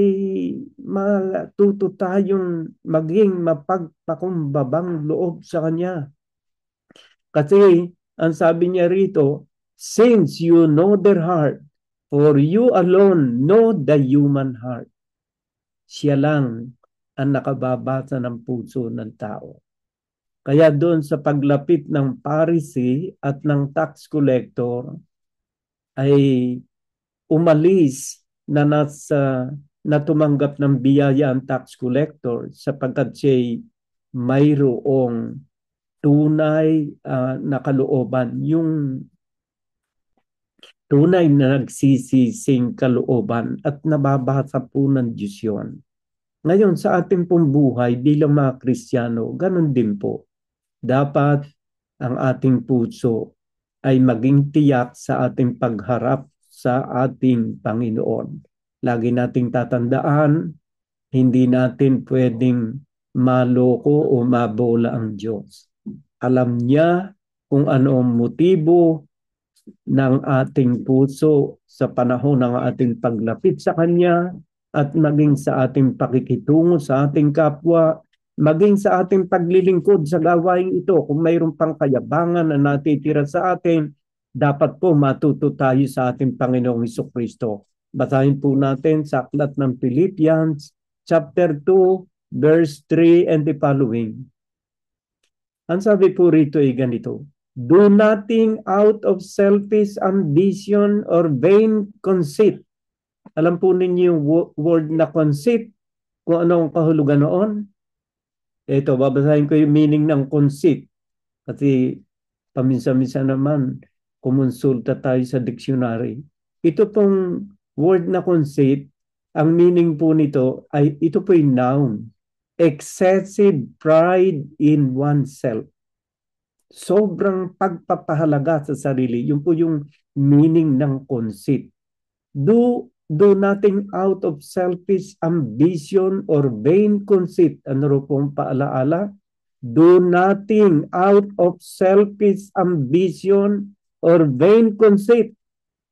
[SPEAKER 7] matuto tayong maging mapagpakumbabang loob sa Kanya. Kasi, ang sabi niya rito, since you know their heart, for you alone know the human heart. Siya lang ang nakababasa ng puso ng tao. Kaya doon sa paglapit ng Pharisee at ng tax collector ay umalis na tumanggap ng biyaya ang tax collector sapagkat siya'y mayroong tunay na kalooban. Yung tunay na nagsisising kalooban at nababasa po ng Diyos yun. Ngayon sa ating pong buhay bilang mga Kristiyano, ganun din po. Dapat ang ating puso ay maging tiyak sa ating pagharap sa ating Panginoon. Lagi nating tatandaan, hindi natin pwedeng maloko o mabola ang Diyos. Alam niya kung ano ang motibo ng ating puso sa panahon ng ating paglapit sa Kanya at maging sa ating pakikitungo sa ating kapwa, maging sa ating paglilingkod sa gawain ito. Kung mayroon pang kayabangan na natitira sa atin, dapat po matuto tayo sa ating Panginoong Hesukristo. Basahin po natin sa aklat ng Philippians chapter 2 verse 3 and the following. Ang sabi po rito ay ganito. Do nothing out of selfish ambition or vain conceit. Alam po ninyo yung word na conceit, kung anong kahulugan noon? Ito, babasahin ko yung meaning ng conceit. Kasi paminsan-minsan naman, kumonsulta tayo sa dictionary. Ito pong word na conceit, ang meaning po nito ay ito po yung noun. Excessive pride in oneself. Sobrang pagpapahalaga sa sarili. Yun po yung meaning ng conceit. Do nothing out of selfish ambition or vain conceit. Ano ro pong paalaala? Do nothing out of selfish ambition or vain conceit.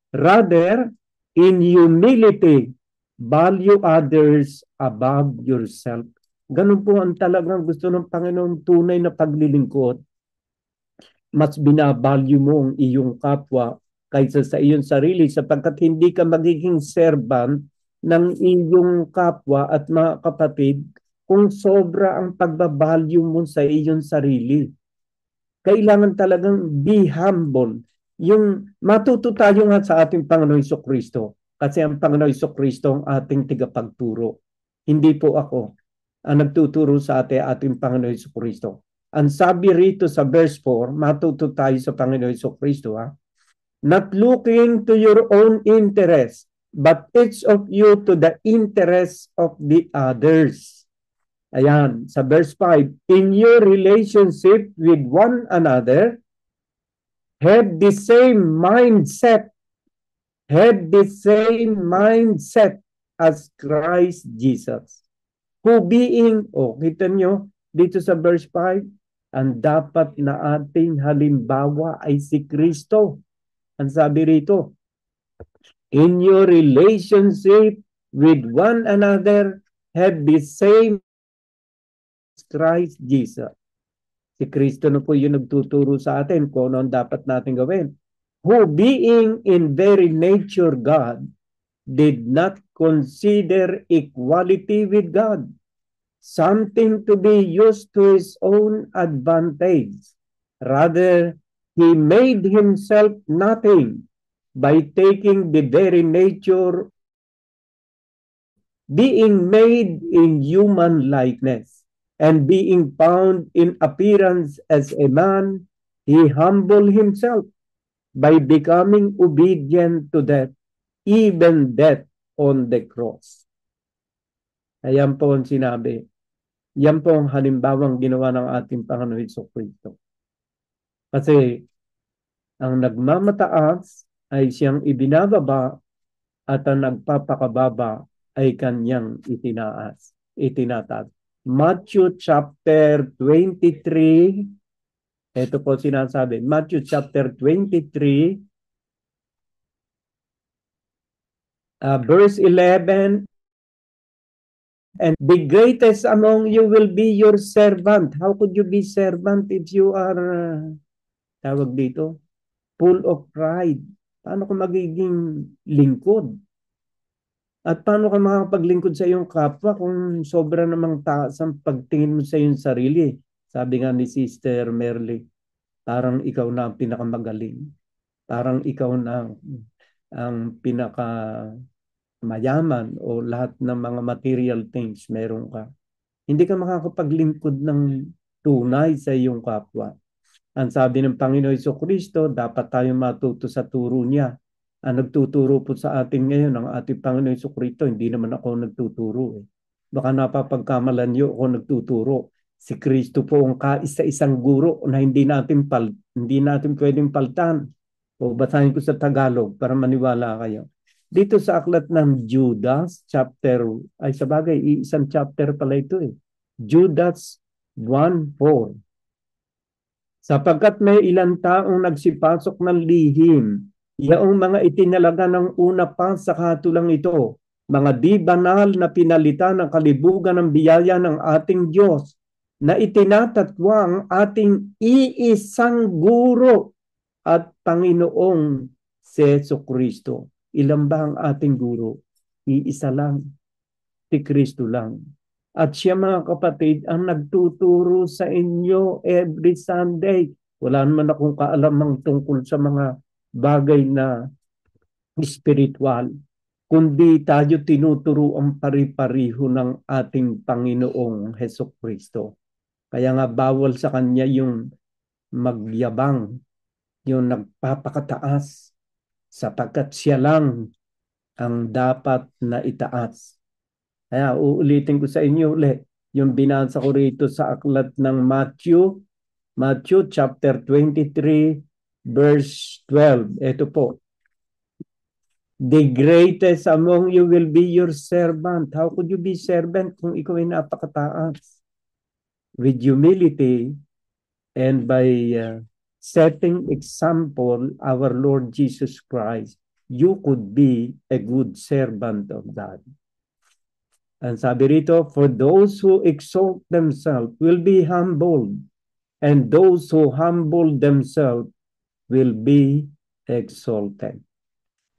[SPEAKER 7] Rather, In humility, value others above yourself. Ganun po ang talagang gusto ng Panginoon, tunay na paglilingkod. Mas binavalue mo ang iyong kapwa kaysa sa iyong sarili sapagkat hindi ka magiging servant ng iyong kapwa at mga kapatid kung sobra ang pagbabalue mo sa iyong sarili. Kailangan talagang be humble. Yung matuto tayo nga sa ating Panginoon Jesucristo kasi ang Panginoon Jesucristo ang ating tigapagturo. Hindi po ako ang nagtuturo sa ating Panginoon Jesucristo. Ang sabi rito sa verse 4, matuto tayo sa Panginoon Jesucristo, not looking to your own interest, but each of you to the interest of the others. Ayan, sa verse 5, in your relationship with one another, have the same mindset as Christ Jesus. Who being, kita nyo, dito sa verse 5, ang dapat na ating halimbawa ay si Kristo. Ang sabi rito, in your relationship with one another, have the same Christ Jesus. Si Kristo na po yung nagtuturo sa atin kung ano ang dapat natin gawin. Who being in very nature God, did not consider equality with God something to be used to his own advantage. Rather, he made himself nothing by taking the very nature, being made in human likeness, and being found in appearance as a man, he humbled himself by becoming obedient to death, even death on the cross. Ayan po ang sinabi. Yan po ang halimbawang ginawa ng ating Panginoon Jesucristo. Kasi ang nagmamataas ay siyang ibinababa at ang nagpapakababa ay kanyang itinataas. Matthew chapter 23, ito po sinasabi, Matthew chapter 23, verse 11, and the greatest among you will be your servant. How could you be servant if you are, tawag dito, full of pride? Paano ka magiging lingkod? At paano ka makapaglingkod sa iyong kapwa kung sobra namang taas ang pagtingin mo sa iyong sarili? Sabi nga ni Sister Merly, parang ikaw na ang pinakamagaling. Parang ikaw na ang pinakamayaman o lahat ng mga material things meron ka. Hindi ka makakapaglingkod ng tunay sa iyong kapwa. Ang sabi ng Panginoon Jesucristo, dapat tayong matuto sa turo niya. Ang nagtuturo po sa atin ngayon, ang ating Panginoon Jesucristo, hindi naman ako nagtuturo. Baka napapagkamalan niyo ako nagtuturo. Si Kristo po ang kaisa-isang guro na hindi natin pwedeng paltan. O basahin ko sa Tagalog para maniwala kayo. Dito sa aklat ng Judas, isang chapter pala ito Judas 1:4. Sapagkat may ilang taong nagsipasok ng lihim, yaong mga itinalaga ng una pa sa katulang ito, mga di banal na pinalitan ng kalibugan ng biyaya ng ating Diyos, na itinatatwa ang ating iisang guro at Panginoong si Jesucristo. Ilan ba ang ating guro? Iisa lang. Si Kristo lang. At siya mga kapatid ang nagtuturo sa inyo every Sunday. Wala naman akong kaalamang tungkol sa mga bagay na spiritual. Kundi tayo tinuturo ang pari-pariho ng ating Panginoong Jesucristo. Kaya nga bawal sa kanya yung magyabang, yung nagpapakataas, sapagkat siya lang ang dapat na itaas. Kaya uulitin ko sa inyo ulit yung binasa ko rito sa aklat ng Matthew chapter 23 verse 12. Ito po. The greatest among you will be your servant. How could you be servant kung ikaw ay napakataas? With humility and by setting example our Lord Jesus Christ. you could be a good servant of God. Ang sabi rito, for those who exalt themselves will be humbled, and those who humble themselves will be exalted.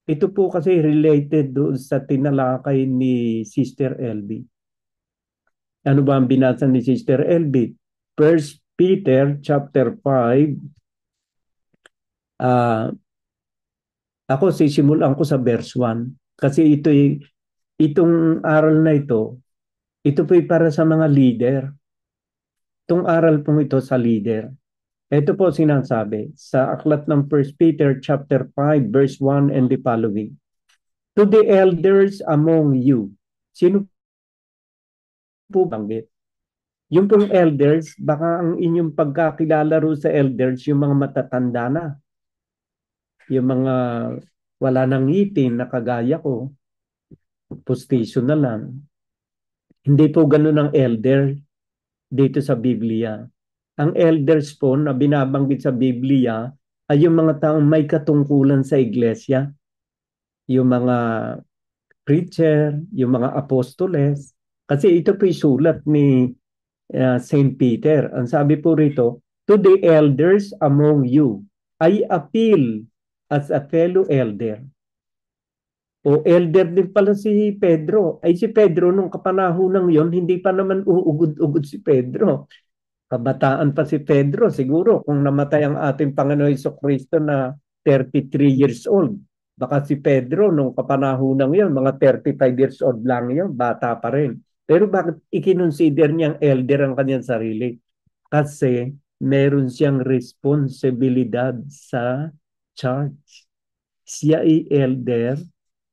[SPEAKER 7] Ito po kasi related doon sa tinalakay ni Sister LB. Ano ba ang binasa ni Sister LB? 1 Peter chapter 5. Ako sisimulan ko sa verse 1 kasi itong aral na ito po'y para sa mga leader. Itong aral pong ito sa leader. Ito po sinasabi sa aklat ng 1 Peter chapter 5 verse 1 and the following. To the elders among you. Sino po banggit? Yung pong elders, baka ang inyong pagkakilala ro sa elders, yung mga matatanda na. Yung mga wala nang ngipin na kagaya ko, pustiso na lang. Hindi po ganun ang elder dito sa Biblia. Ang elders po na binabanggit sa Biblia ay yung mga taong may katungkulan sa iglesia. Yung mga preacher, yung mga apostoles. Kasi ito po yung sulat ni St. Peter. Ang sabi po rito, to the elders among you, I appeal as a fellow elder. O elder din pala si Pedro. Ay si Pedro nung kapanahon yon, hindi pa naman uugod-ugod si Pedro. Kabataan pa si Pedro siguro kung namatay ang ating Panginoon Jesucristo na 33 years old. Baka si Pedro nung kapanahon yon, mga 35 years old lang yon, bata pa rin. Pero bakit ikinonsider niyang elder ang kanyang sarili? Kasi meron siyang responsibilidad sa church. Siya ay elder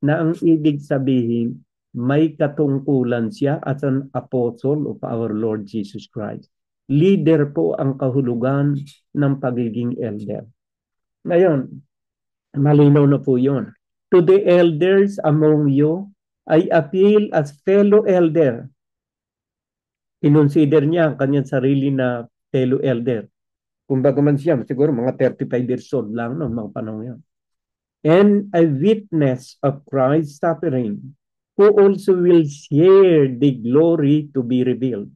[SPEAKER 7] na ang ibig sabihin may katungkulan siya as an apostle of our Lord Jesus Christ. Leader po ang kahulugan ng pagiging elder. Ngayon, malinaw na po yun. To the elders among you, I appeal as fellow elder. Kinonsider niya ang kanyang sarili na fellow elder. Kumbaga man siya, siguro mga 35 years old lang noong mga panahon yun. And a witness of Christ's suffering, who also will share the glory to be revealed.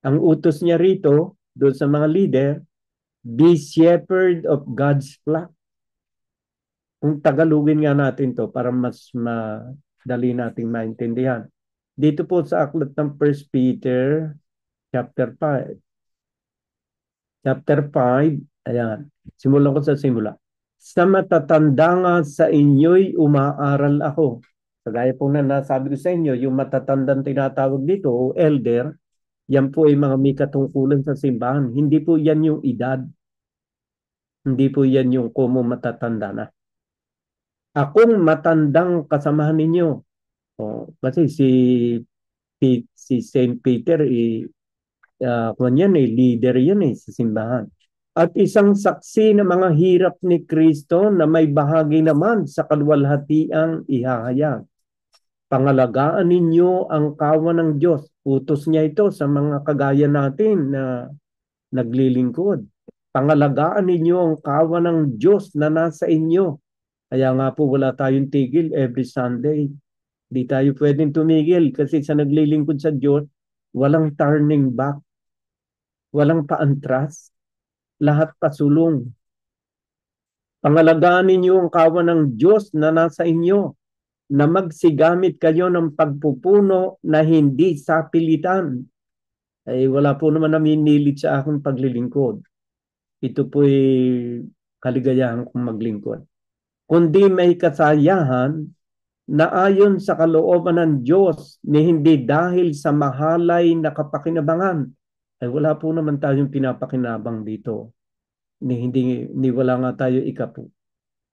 [SPEAKER 7] Ang utos niya rito, doon sa mga leader, be shepherd of God's flock. Kung Tagalogin nga natin to para mas madali nating maintindihan. Dito po sa aklat ng 1 Peter chapter 5. Chapter 5, ayan. Simulan ko sa simula. Sa matatanda nga sa inyo'y umaaral ako. Kagaya po na nasabi ko sa inyo, yung matatandang tinatawag dito, o elder, yan po ay mga may katungkulan sa simbahan. Hindi po yan yung edad. Hindi po yan yung kumo matatanda na. Akong matandang kasamahan ninyo. Kasi si St. Peter, leader yan sa simbahan. At isang saksi ng mga hirap ni Kristo na may bahagi naman sa kaluwalhatiang ihahayag. Pangalagaan ninyo ang kawan ng Diyos. Utos niya ito sa mga kagaya natin na naglilingkod. Pangalagaan ninyo ang kawan ng Diyos na nasa inyo. Kaya nga po wala tayong tigil every Sunday. Di tayo pwedeng tumigil kasi sa naglilingkod sa Diyos, walang turning back, walang paantras, lahat pasulong. Pangalagaan ninyo ang kawan ng Diyos na nasa inyo, na magsigamit kayo ng pagpupuno na hindi sapilitan. Ay wala po naman naminilit sa aking paglilingkod. Ito po'y kaligayahan kong maglingkod. Kundi may kasayahan na ayon sa kalooban ng Diyos ni hindi dahil sa mahalay na kapakinabangan. Ay wala po naman tayong pinapakinabang dito. Ni wala nga tayo ikapo.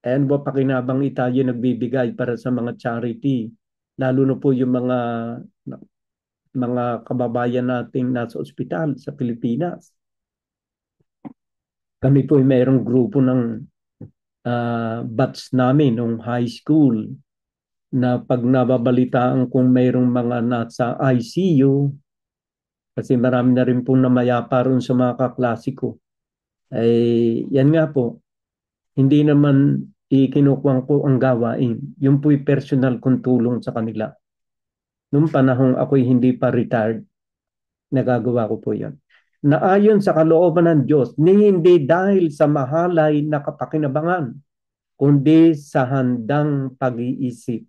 [SPEAKER 7] And pakinabang tayo nagbibigay para sa mga charity. Lalo na po yung mga kababayan nating nasa ospital sa Pilipinas. Kami po ay mayroong grupo ng batch namin nung high school na pag nababalitaan kung mayroong mga nasa ICU, kasi marami na rin pong namayapa ron sa mga kaklasiko. Ay yan nga po, hindi naman ikinukuha ko ang gawain. Yun po'y personal kong tulong sa kanila. Noong panahong ako'y hindi pa retired, nagagawa ko po yun. Na ayon sa kalooban ng Diyos, hindi dahil sa mahalay na kapakinabangan, kundi sa handang pag-iisip.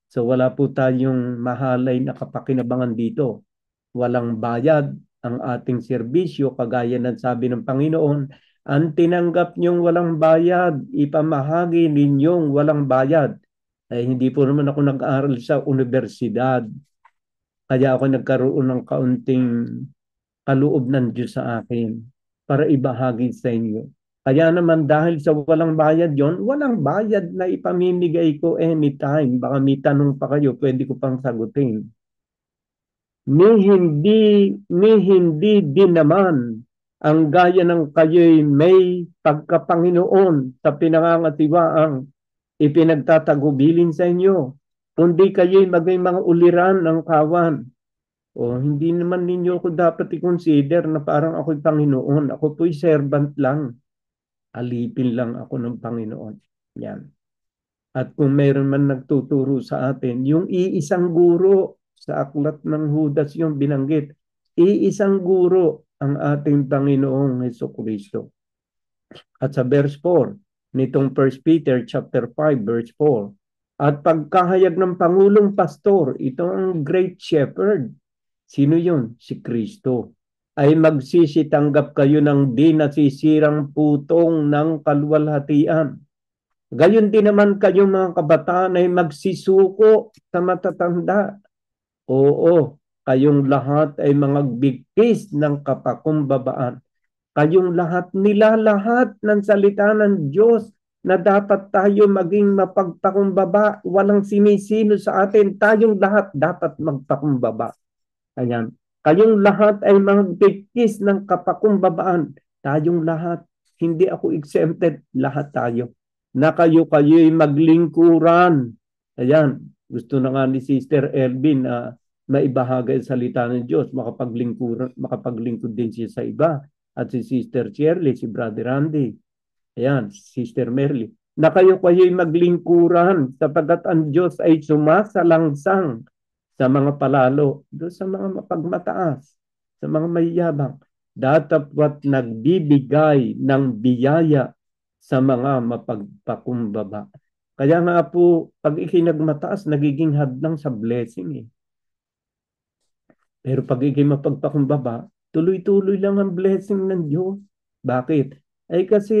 [SPEAKER 7] So wala po tayong mahalay na kapakinabangan dito. Walang bayad ang ating serbisyo, kagaya ng sabi ng Panginoon, ang tinanggap niyong walang bayad, ipamahagi ninyong walang bayad. Ay hindi po naman ako nag-aaral sa universidad. Kaya ako nagkaroon ng kaunting kaloob ng Diyos sa akin para ibahagi sa inyo. Kaya naman dahil sa walang bayad yon, walang bayad na ipamimigay ko anytime. Baka may tanong pa kayo, pwede ko pang sagutin. Ni hindi din naman ang gaya ng kayo'y may pagkapanginoon sa pinangangatiwaang ipinagtatagubilin sa inyo, kundi kayo'y maging mga uliran ng kawan. O hindi naman ninyo ako dapat i-consider na parang ako'y Panginoon. Ako po'y servant lang. Alipin lang ako ng Panginoon. Yan. At kung mayroon man nagtuturo sa atin, yung iisang guro sa aklat ng Judas yung binanggit, iisang guro ang ating Panginoong Hesukristo. At sa verse 4, nitong 1 Peter chapter 5 verse 4, at pagkahayag ng Pangulong Pastor, ito ang Great Shepherd. Sino yun? Si Kristo. Ay magsisitanggap kayo ng di nasisirang putong ng kaluwalhatian. Gayon din naman kayong mga kabataan ay magsisuko sa matatanda. Oo, kayong lahat ay mga bigkis ng kapakumbabaan. Kayong lahat, nilalahat ng salita ng Diyos na dapat tayo maging mapagpakumbaba. Walang sinisino sa atin. Tayong lahat dapat magpakumbaba. Ayan. Kayong lahat ay mga bigkis ng kapakumbabaan. Tayong lahat. Hindi ako exempted. Lahat tayo. Na kayo'y maglingkuran. Ayan. Gusto na nga ni Sister Elvin na maibahagi ang salita ng Diyos. Makapaglingkod din siya sa iba. At si Sister Shirley, si Brother Randy. Ayan, Sister Merly. Na kayo'y maglingkuran sapagkat ang Diyos ay sumasalangsang sa mga palalo, doon sa mga mapagmataas, sa mga mayayabang, datapwat nagbibigay ng biyaya sa mga mapagpakumbaba. Kaya nga po, pag ikinagmataas, nagiging hadlang sa blessing eh. Pero pag ikimapagpakumbaba, tuloy-tuloy lang ang blessing ng Diyos. Bakit? Ay kasi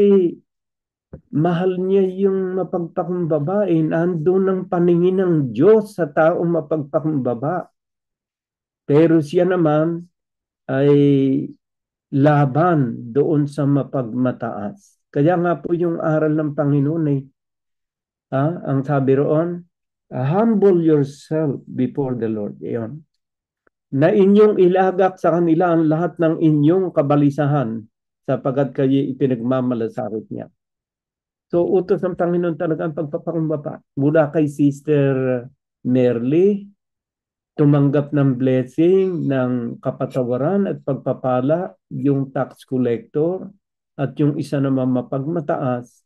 [SPEAKER 7] mahal niya yung mapagpakumbaba eh. Nandun ang paningin ng Diyos sa taong mapagpakumbaba. Pero siya naman ay laban doon sa mapagmataas. Kaya nga po yung aral ng Panginoon ay ang sabi roon, humble yourself before the Lord. Iyon. Na inyong ilagak sa kanila ang lahat ng inyong kabalisahan sapagkat kayo ipinagmamalasakit niya. So, utos ng Panginoon talaga ang pagpapakumbaba. Mula kay Sister Merly, tumanggap ng blessing, ng kapatawaran at pagpapala, yung tax collector, at yung isa naman mapagmataas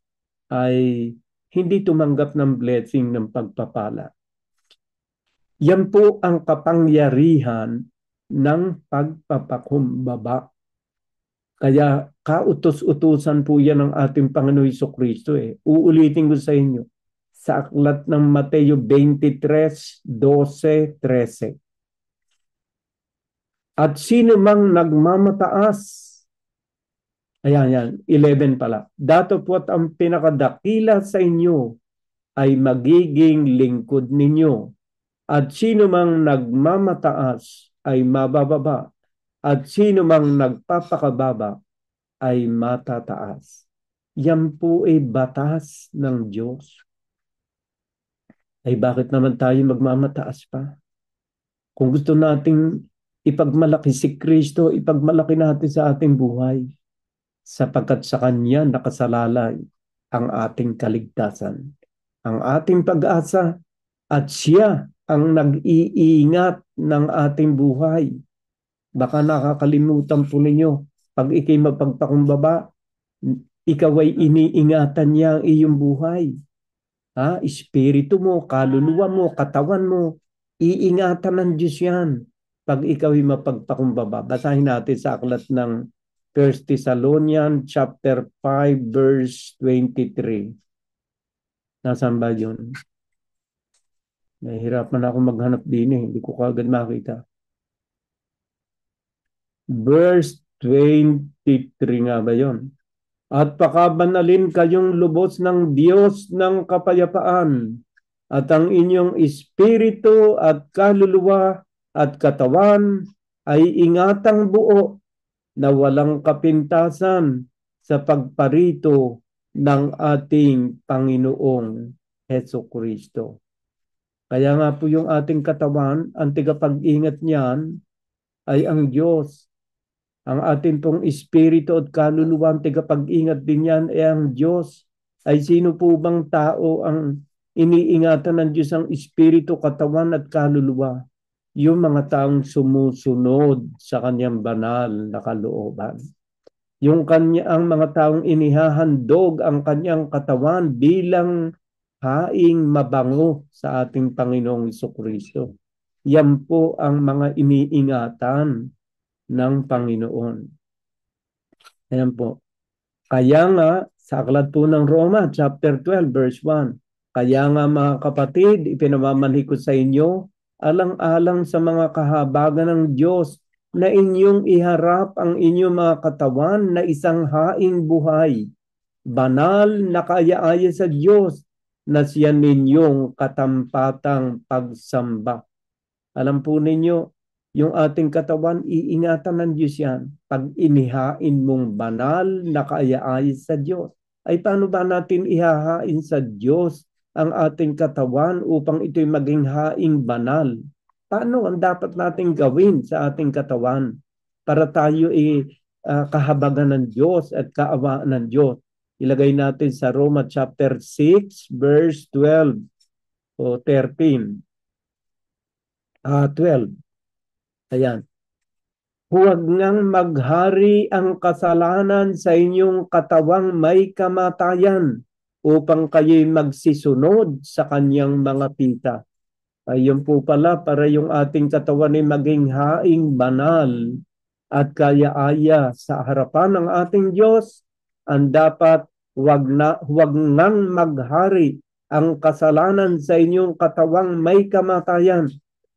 [SPEAKER 7] ay hindi tumanggap ng blessing ng pagpapala. Yan po ang kapangyarihan ng pagpapakumbaba. Kaya kautos-utusan po yan ng ating Panginoon Jesucristo eh. Uulitin ko sa inyo. Sa aklat ng Mateo 23:12-13. At sino mang nagmamataas, ayan, 11 pala. Datapwat ang pinakadakila sa inyo ay magiging lingkod ninyo. At sino mang nagmamataas ay mabababa. At sino mang nagpapakababa ay matataas. Yan po ay batas ng Diyos. Ay bakit naman tayo magmamataas pa? Kung gusto nating ipagmalaki si Kristo, ipagmalaki natin sa ating buhay. Sapagkat sa Kanya nakasalalay ang ating kaligtasan, ang ating pag-asa, at Siya ang nag-iingat ng ating buhay. Baka nakakalimutan po ninyo, pag ikay mapagpakumbaba, ikaw ay iniingatan niya ang iyong buhay. Espiritu mo, kaluluwa mo, katawan mo, iingatan ng Diyos yan pag ikaw ay mapagpakumbaba. Basahin natin sa aklat ng 1 Thessalonians chapter 5 verse 23. Nasaan ba yun? Nahihirapan ako maghanap din eh. Hindi ko kagad makita. Verse 23 nga ba yun? At pakabanalin kayong lubos ng Diyos ng kapayapaan, at ang inyong espiritu at kaluluwa at katawan ay ingatang buo na walang kapintasan sa pagparito ng ating Panginoong Hesukristo. Kaya nga po yung ating katawan, ang tagapag-ingat niyan ay ang Diyos. Ang ating pong espiritu at kaluluwa, ang tagapag-ingat din yan ay ang Diyos. Ay sino po bang tao ang iniingatan ng Diyos ang espiritu, katawan at kaluluwa? Yung mga taong sumusunod sa kanyang banal na kalooban. Yung ang mga taong inihahandog ang kanyang katawan bilang haing mabango sa ating Panginoong Hesukristo. Yan po ang mga iniingatan ng Panginoon. Ayan po. Kaya nga, sa aklat po ng Roma, chapter 12, verse 1, kaya nga mga kapatid, ipinamamanhi ko sa inyo, alang-alang sa mga kahabagan ng Diyos, na inyong iharap ang inyong mga katawan na isang haing buhay, banal na kaaya-aya sa Diyos, na siya ninyong katampatang pagsamba. Alam po ninyo, yung ating katawan, iingatan ng Diyos yan. Pag inihain mong banal na kaaya-aya sa Diyos, ay paano ba natin ihahain sa Diyos ang ating katawan upang ito'y maging haing banal? Paano ang dapat natin gawin sa ating katawan para tayo kahabagan ng Diyos at kaawaan ng Diyos? Ilagay natin sa Roma chapter 6 verse 12 o 13. 12. Ayan. Huwag ngang maghari ang kasalanan sa inyong katawang may kamatayan upang kayo'y magsisunod sa kanyang mga pita. Ayun po pala, para yung ating katawan ay maging haing banal at kaya-aya sa harapan ng ating Diyos, ang dapat huwag nang maghari ang kasalanan sa inyong katawang may kamatayan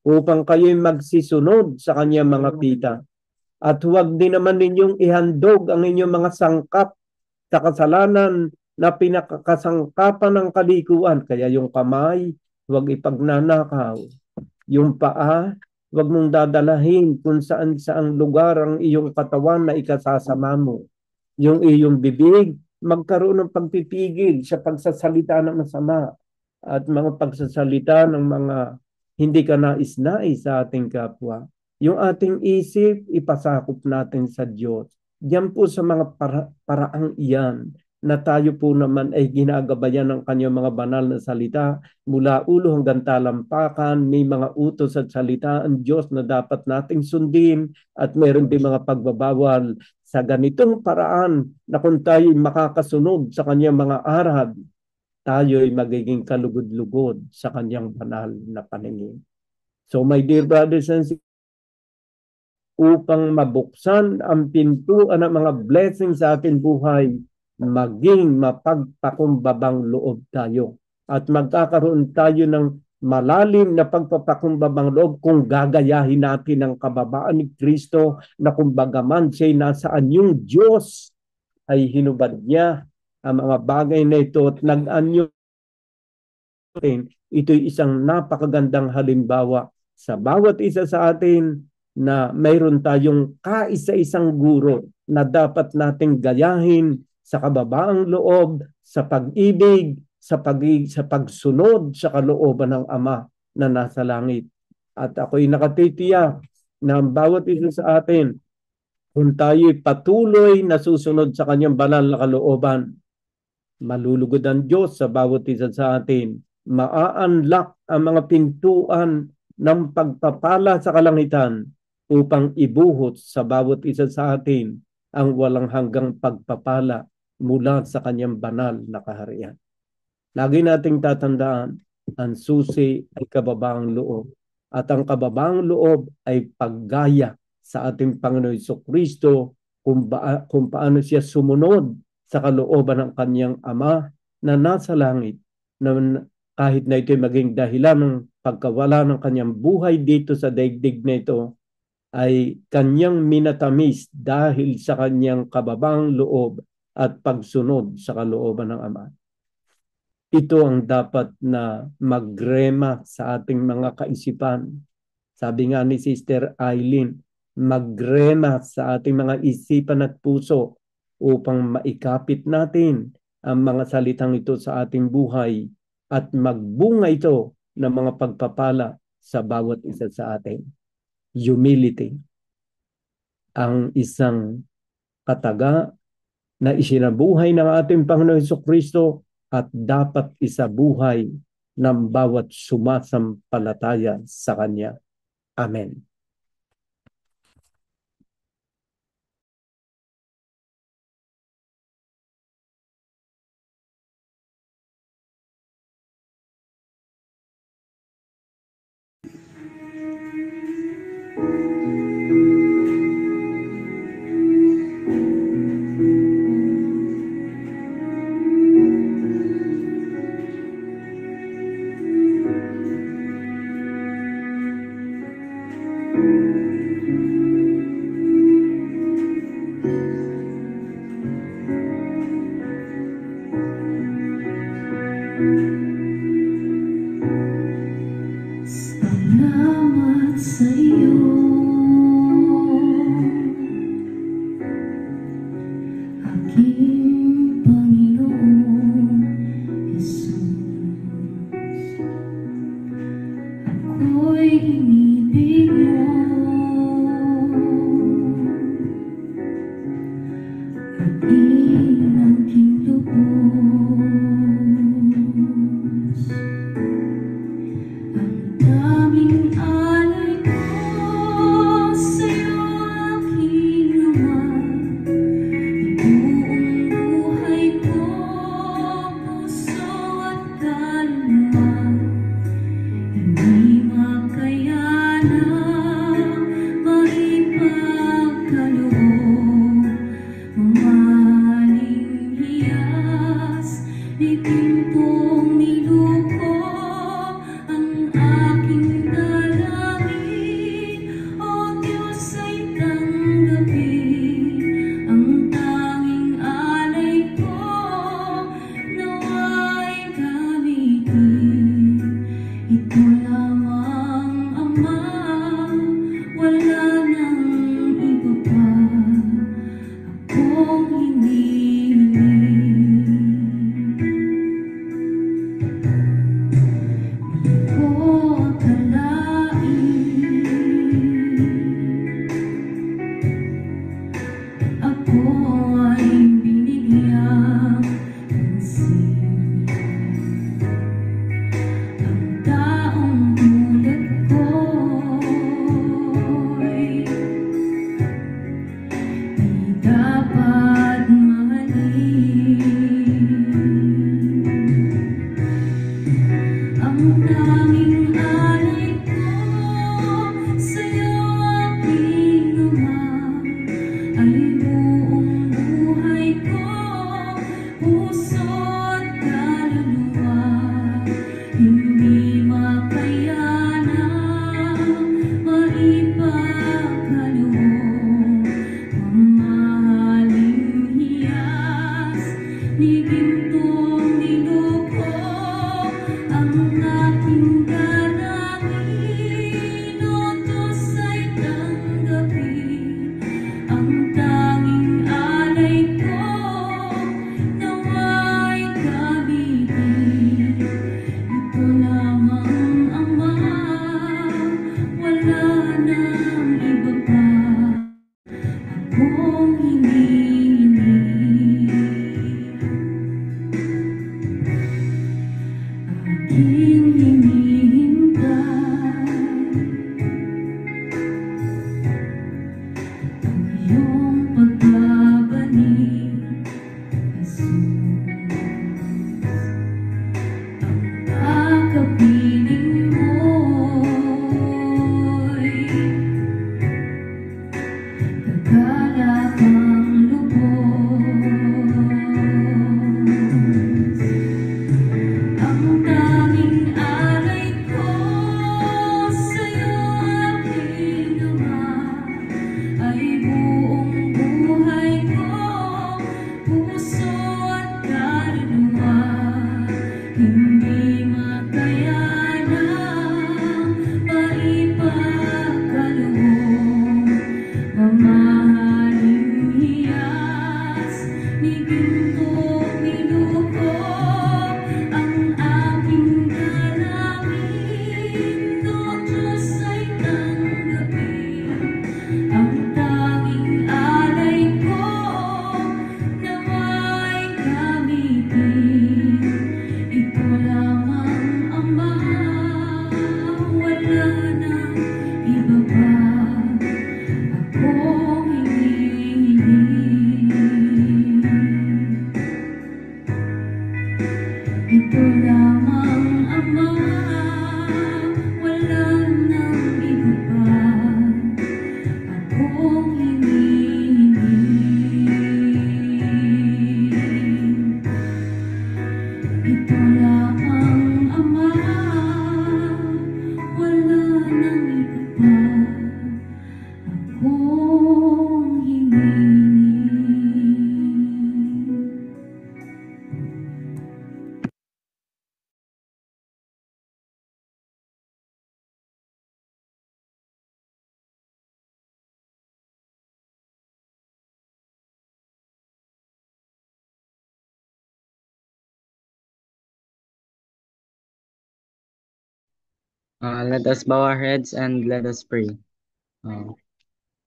[SPEAKER 7] upang kayo'y magsisunod sa kanyang mga pita. At huwag din naman ninyong ihandog ang inyong mga sangkap sa kasalanan na pinakakasangkapan ng kalikuan. Kaya yung kamay, huwag ipagnanakaw. Yung paa, huwag mong dadalahin kung saan lugar ang iyong katawan na ikasasama mo. Yung iyong bibig, magkaroon ng pagpipigil sa pagsasalita ng masama at mga pagsasalita ng mga hindi ka nais-nais sa ating kapwa. Yung ating isip, ipasakop natin sa Diyos. Diyan po sa mga paraang iyan na tayo po naman ay ginagabayan ng kanyang mga banal na salita mula ulo hanggang talampakan. May mga utos at salita ang Diyos na dapat nating sundin at meron din mga pagbabawal sa ganitong paraan na kung tayo makakasunod sa kanyang mga aral, tayo ay magiging kalugod-lugod sa kanyang banal na paningin. So my dear brothers and sisters, upang mabuksan ang pintuan ng mga blessings sa ating buhay, maging mapagpakumbabang loob tayo. At magkakaroon tayo ng malalim na pagpapakumbabang loob kung gagayahin natin ang kababaan ni Kristo na kumbaga man siya'y nasa anyong Diyos, ay hinubad niya ang mga bagay na ito at nag-anyo. Ito'y isang napakagandang halimbawa sa bawat isa sa atin na mayroon tayong kaisa-isang guro na dapat nating gayahin sa kababaang loob, sa pag-ibig, sa pagsunod sa kalooban ng Ama na nasa langit. At ako'y nakatitiyak na ang bawat isa sa atin, kung tayo'y patuloy na susunod sa kanyang banal na kalooban, malulugod ang Diyos sa bawat isa sa atin. Ma-unlock ang mga pintuan ng pagpapala sa kalangitan upang ibuhos sa bawat isa sa atin ang walang hanggang pagpapala mula sa kanyang banal na kaharian. Lagi nating tatandaan, ang susi ay kababaang loob. At ang kababaang loob ay paggaya sa ating Panginoon Jesucristo kung paano siya sumunod sa kalooban ng kanyang Ama na nasa langit, na kahit na ito'y maging dahilan ng pagkawala ng kanyang buhay dito sa daigdig na ito, ay kanyang minatamis dahil sa kanyang kababaang loob at pagsunod sa kalooban ng Ama. Ito ang dapat na magrema sa ating mga kaisipan. Sabi nga ni Sister Eileen, magrema sa ating mga isipan at puso upang maikapit natin ang mga salitang ito sa ating buhay at magbunga ito ng mga pagpapala sa bawat isa sa atin. Humility, ang isang kataga na isinabuhay ng ating Panginoon Jesucristo at dapat isabuhay ng bawat sumasampalataya sa Kanya. Amen.
[SPEAKER 3] Salamat sa iyo, aking Panginoon Jesus. Ako'y inibig mo, aking angking lubos. Ang daming alay ko sa'yo, aking Ama. Buong buhay ko, puso at kaluluwa, hindi makayanan maipagkaloob. Mamahaling hiyas, di timpong niluko ang aking dalangin. O Diyos, ay tanggapin ang tanging alay ko, nawa'y gamitin. Ito lamang, Ama, wala nang iba pa akong hinihiling. ito lamang Ama, wala nang iba pa akong hinihiling. Ito lamang Ama, wala nang iba pa akong hinihiling.
[SPEAKER 8] Let us bow our heads and let us pray.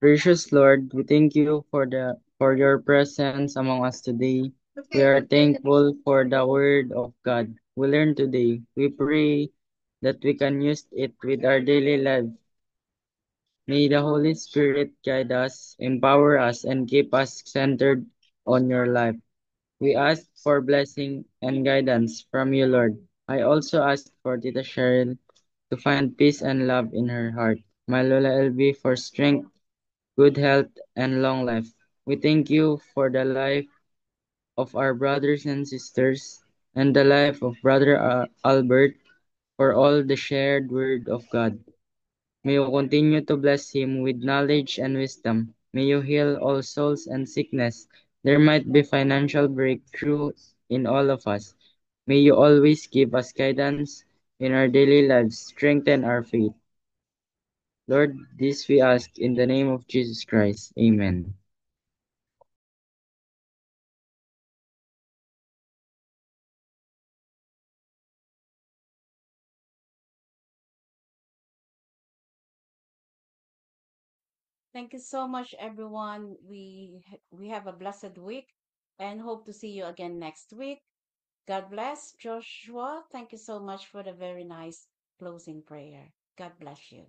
[SPEAKER 8] Gracious Lord, we thank you for your presence among us today. We are thankful for the word of God we learned today. We pray that we can use it with our daily life. May the Holy Spirit guide us, empower us, and keep us centered on your life. We ask for blessing and guidance from you, Lord. I also ask for Tita Cheryl to find peace and love in her heart. My Lola LB for strength, good health, and long life. We thank you for the life of our brothers and sisters and the life of Brother Albert for all the shared word of God. May you continue to bless him with knowledge and wisdom. May you heal all souls and sickness. There might be financial breakthrough in all of us. May you always give us guidance in our daily lives, strengthen our faith. Lord, this we ask in the name of Jesus Christ. Amen.
[SPEAKER 1] Thank you so much, everyone. We have a blessed week and hope to see you again next week. God bless. Joshua, thank you so much for the very nice closing prayer. God bless you.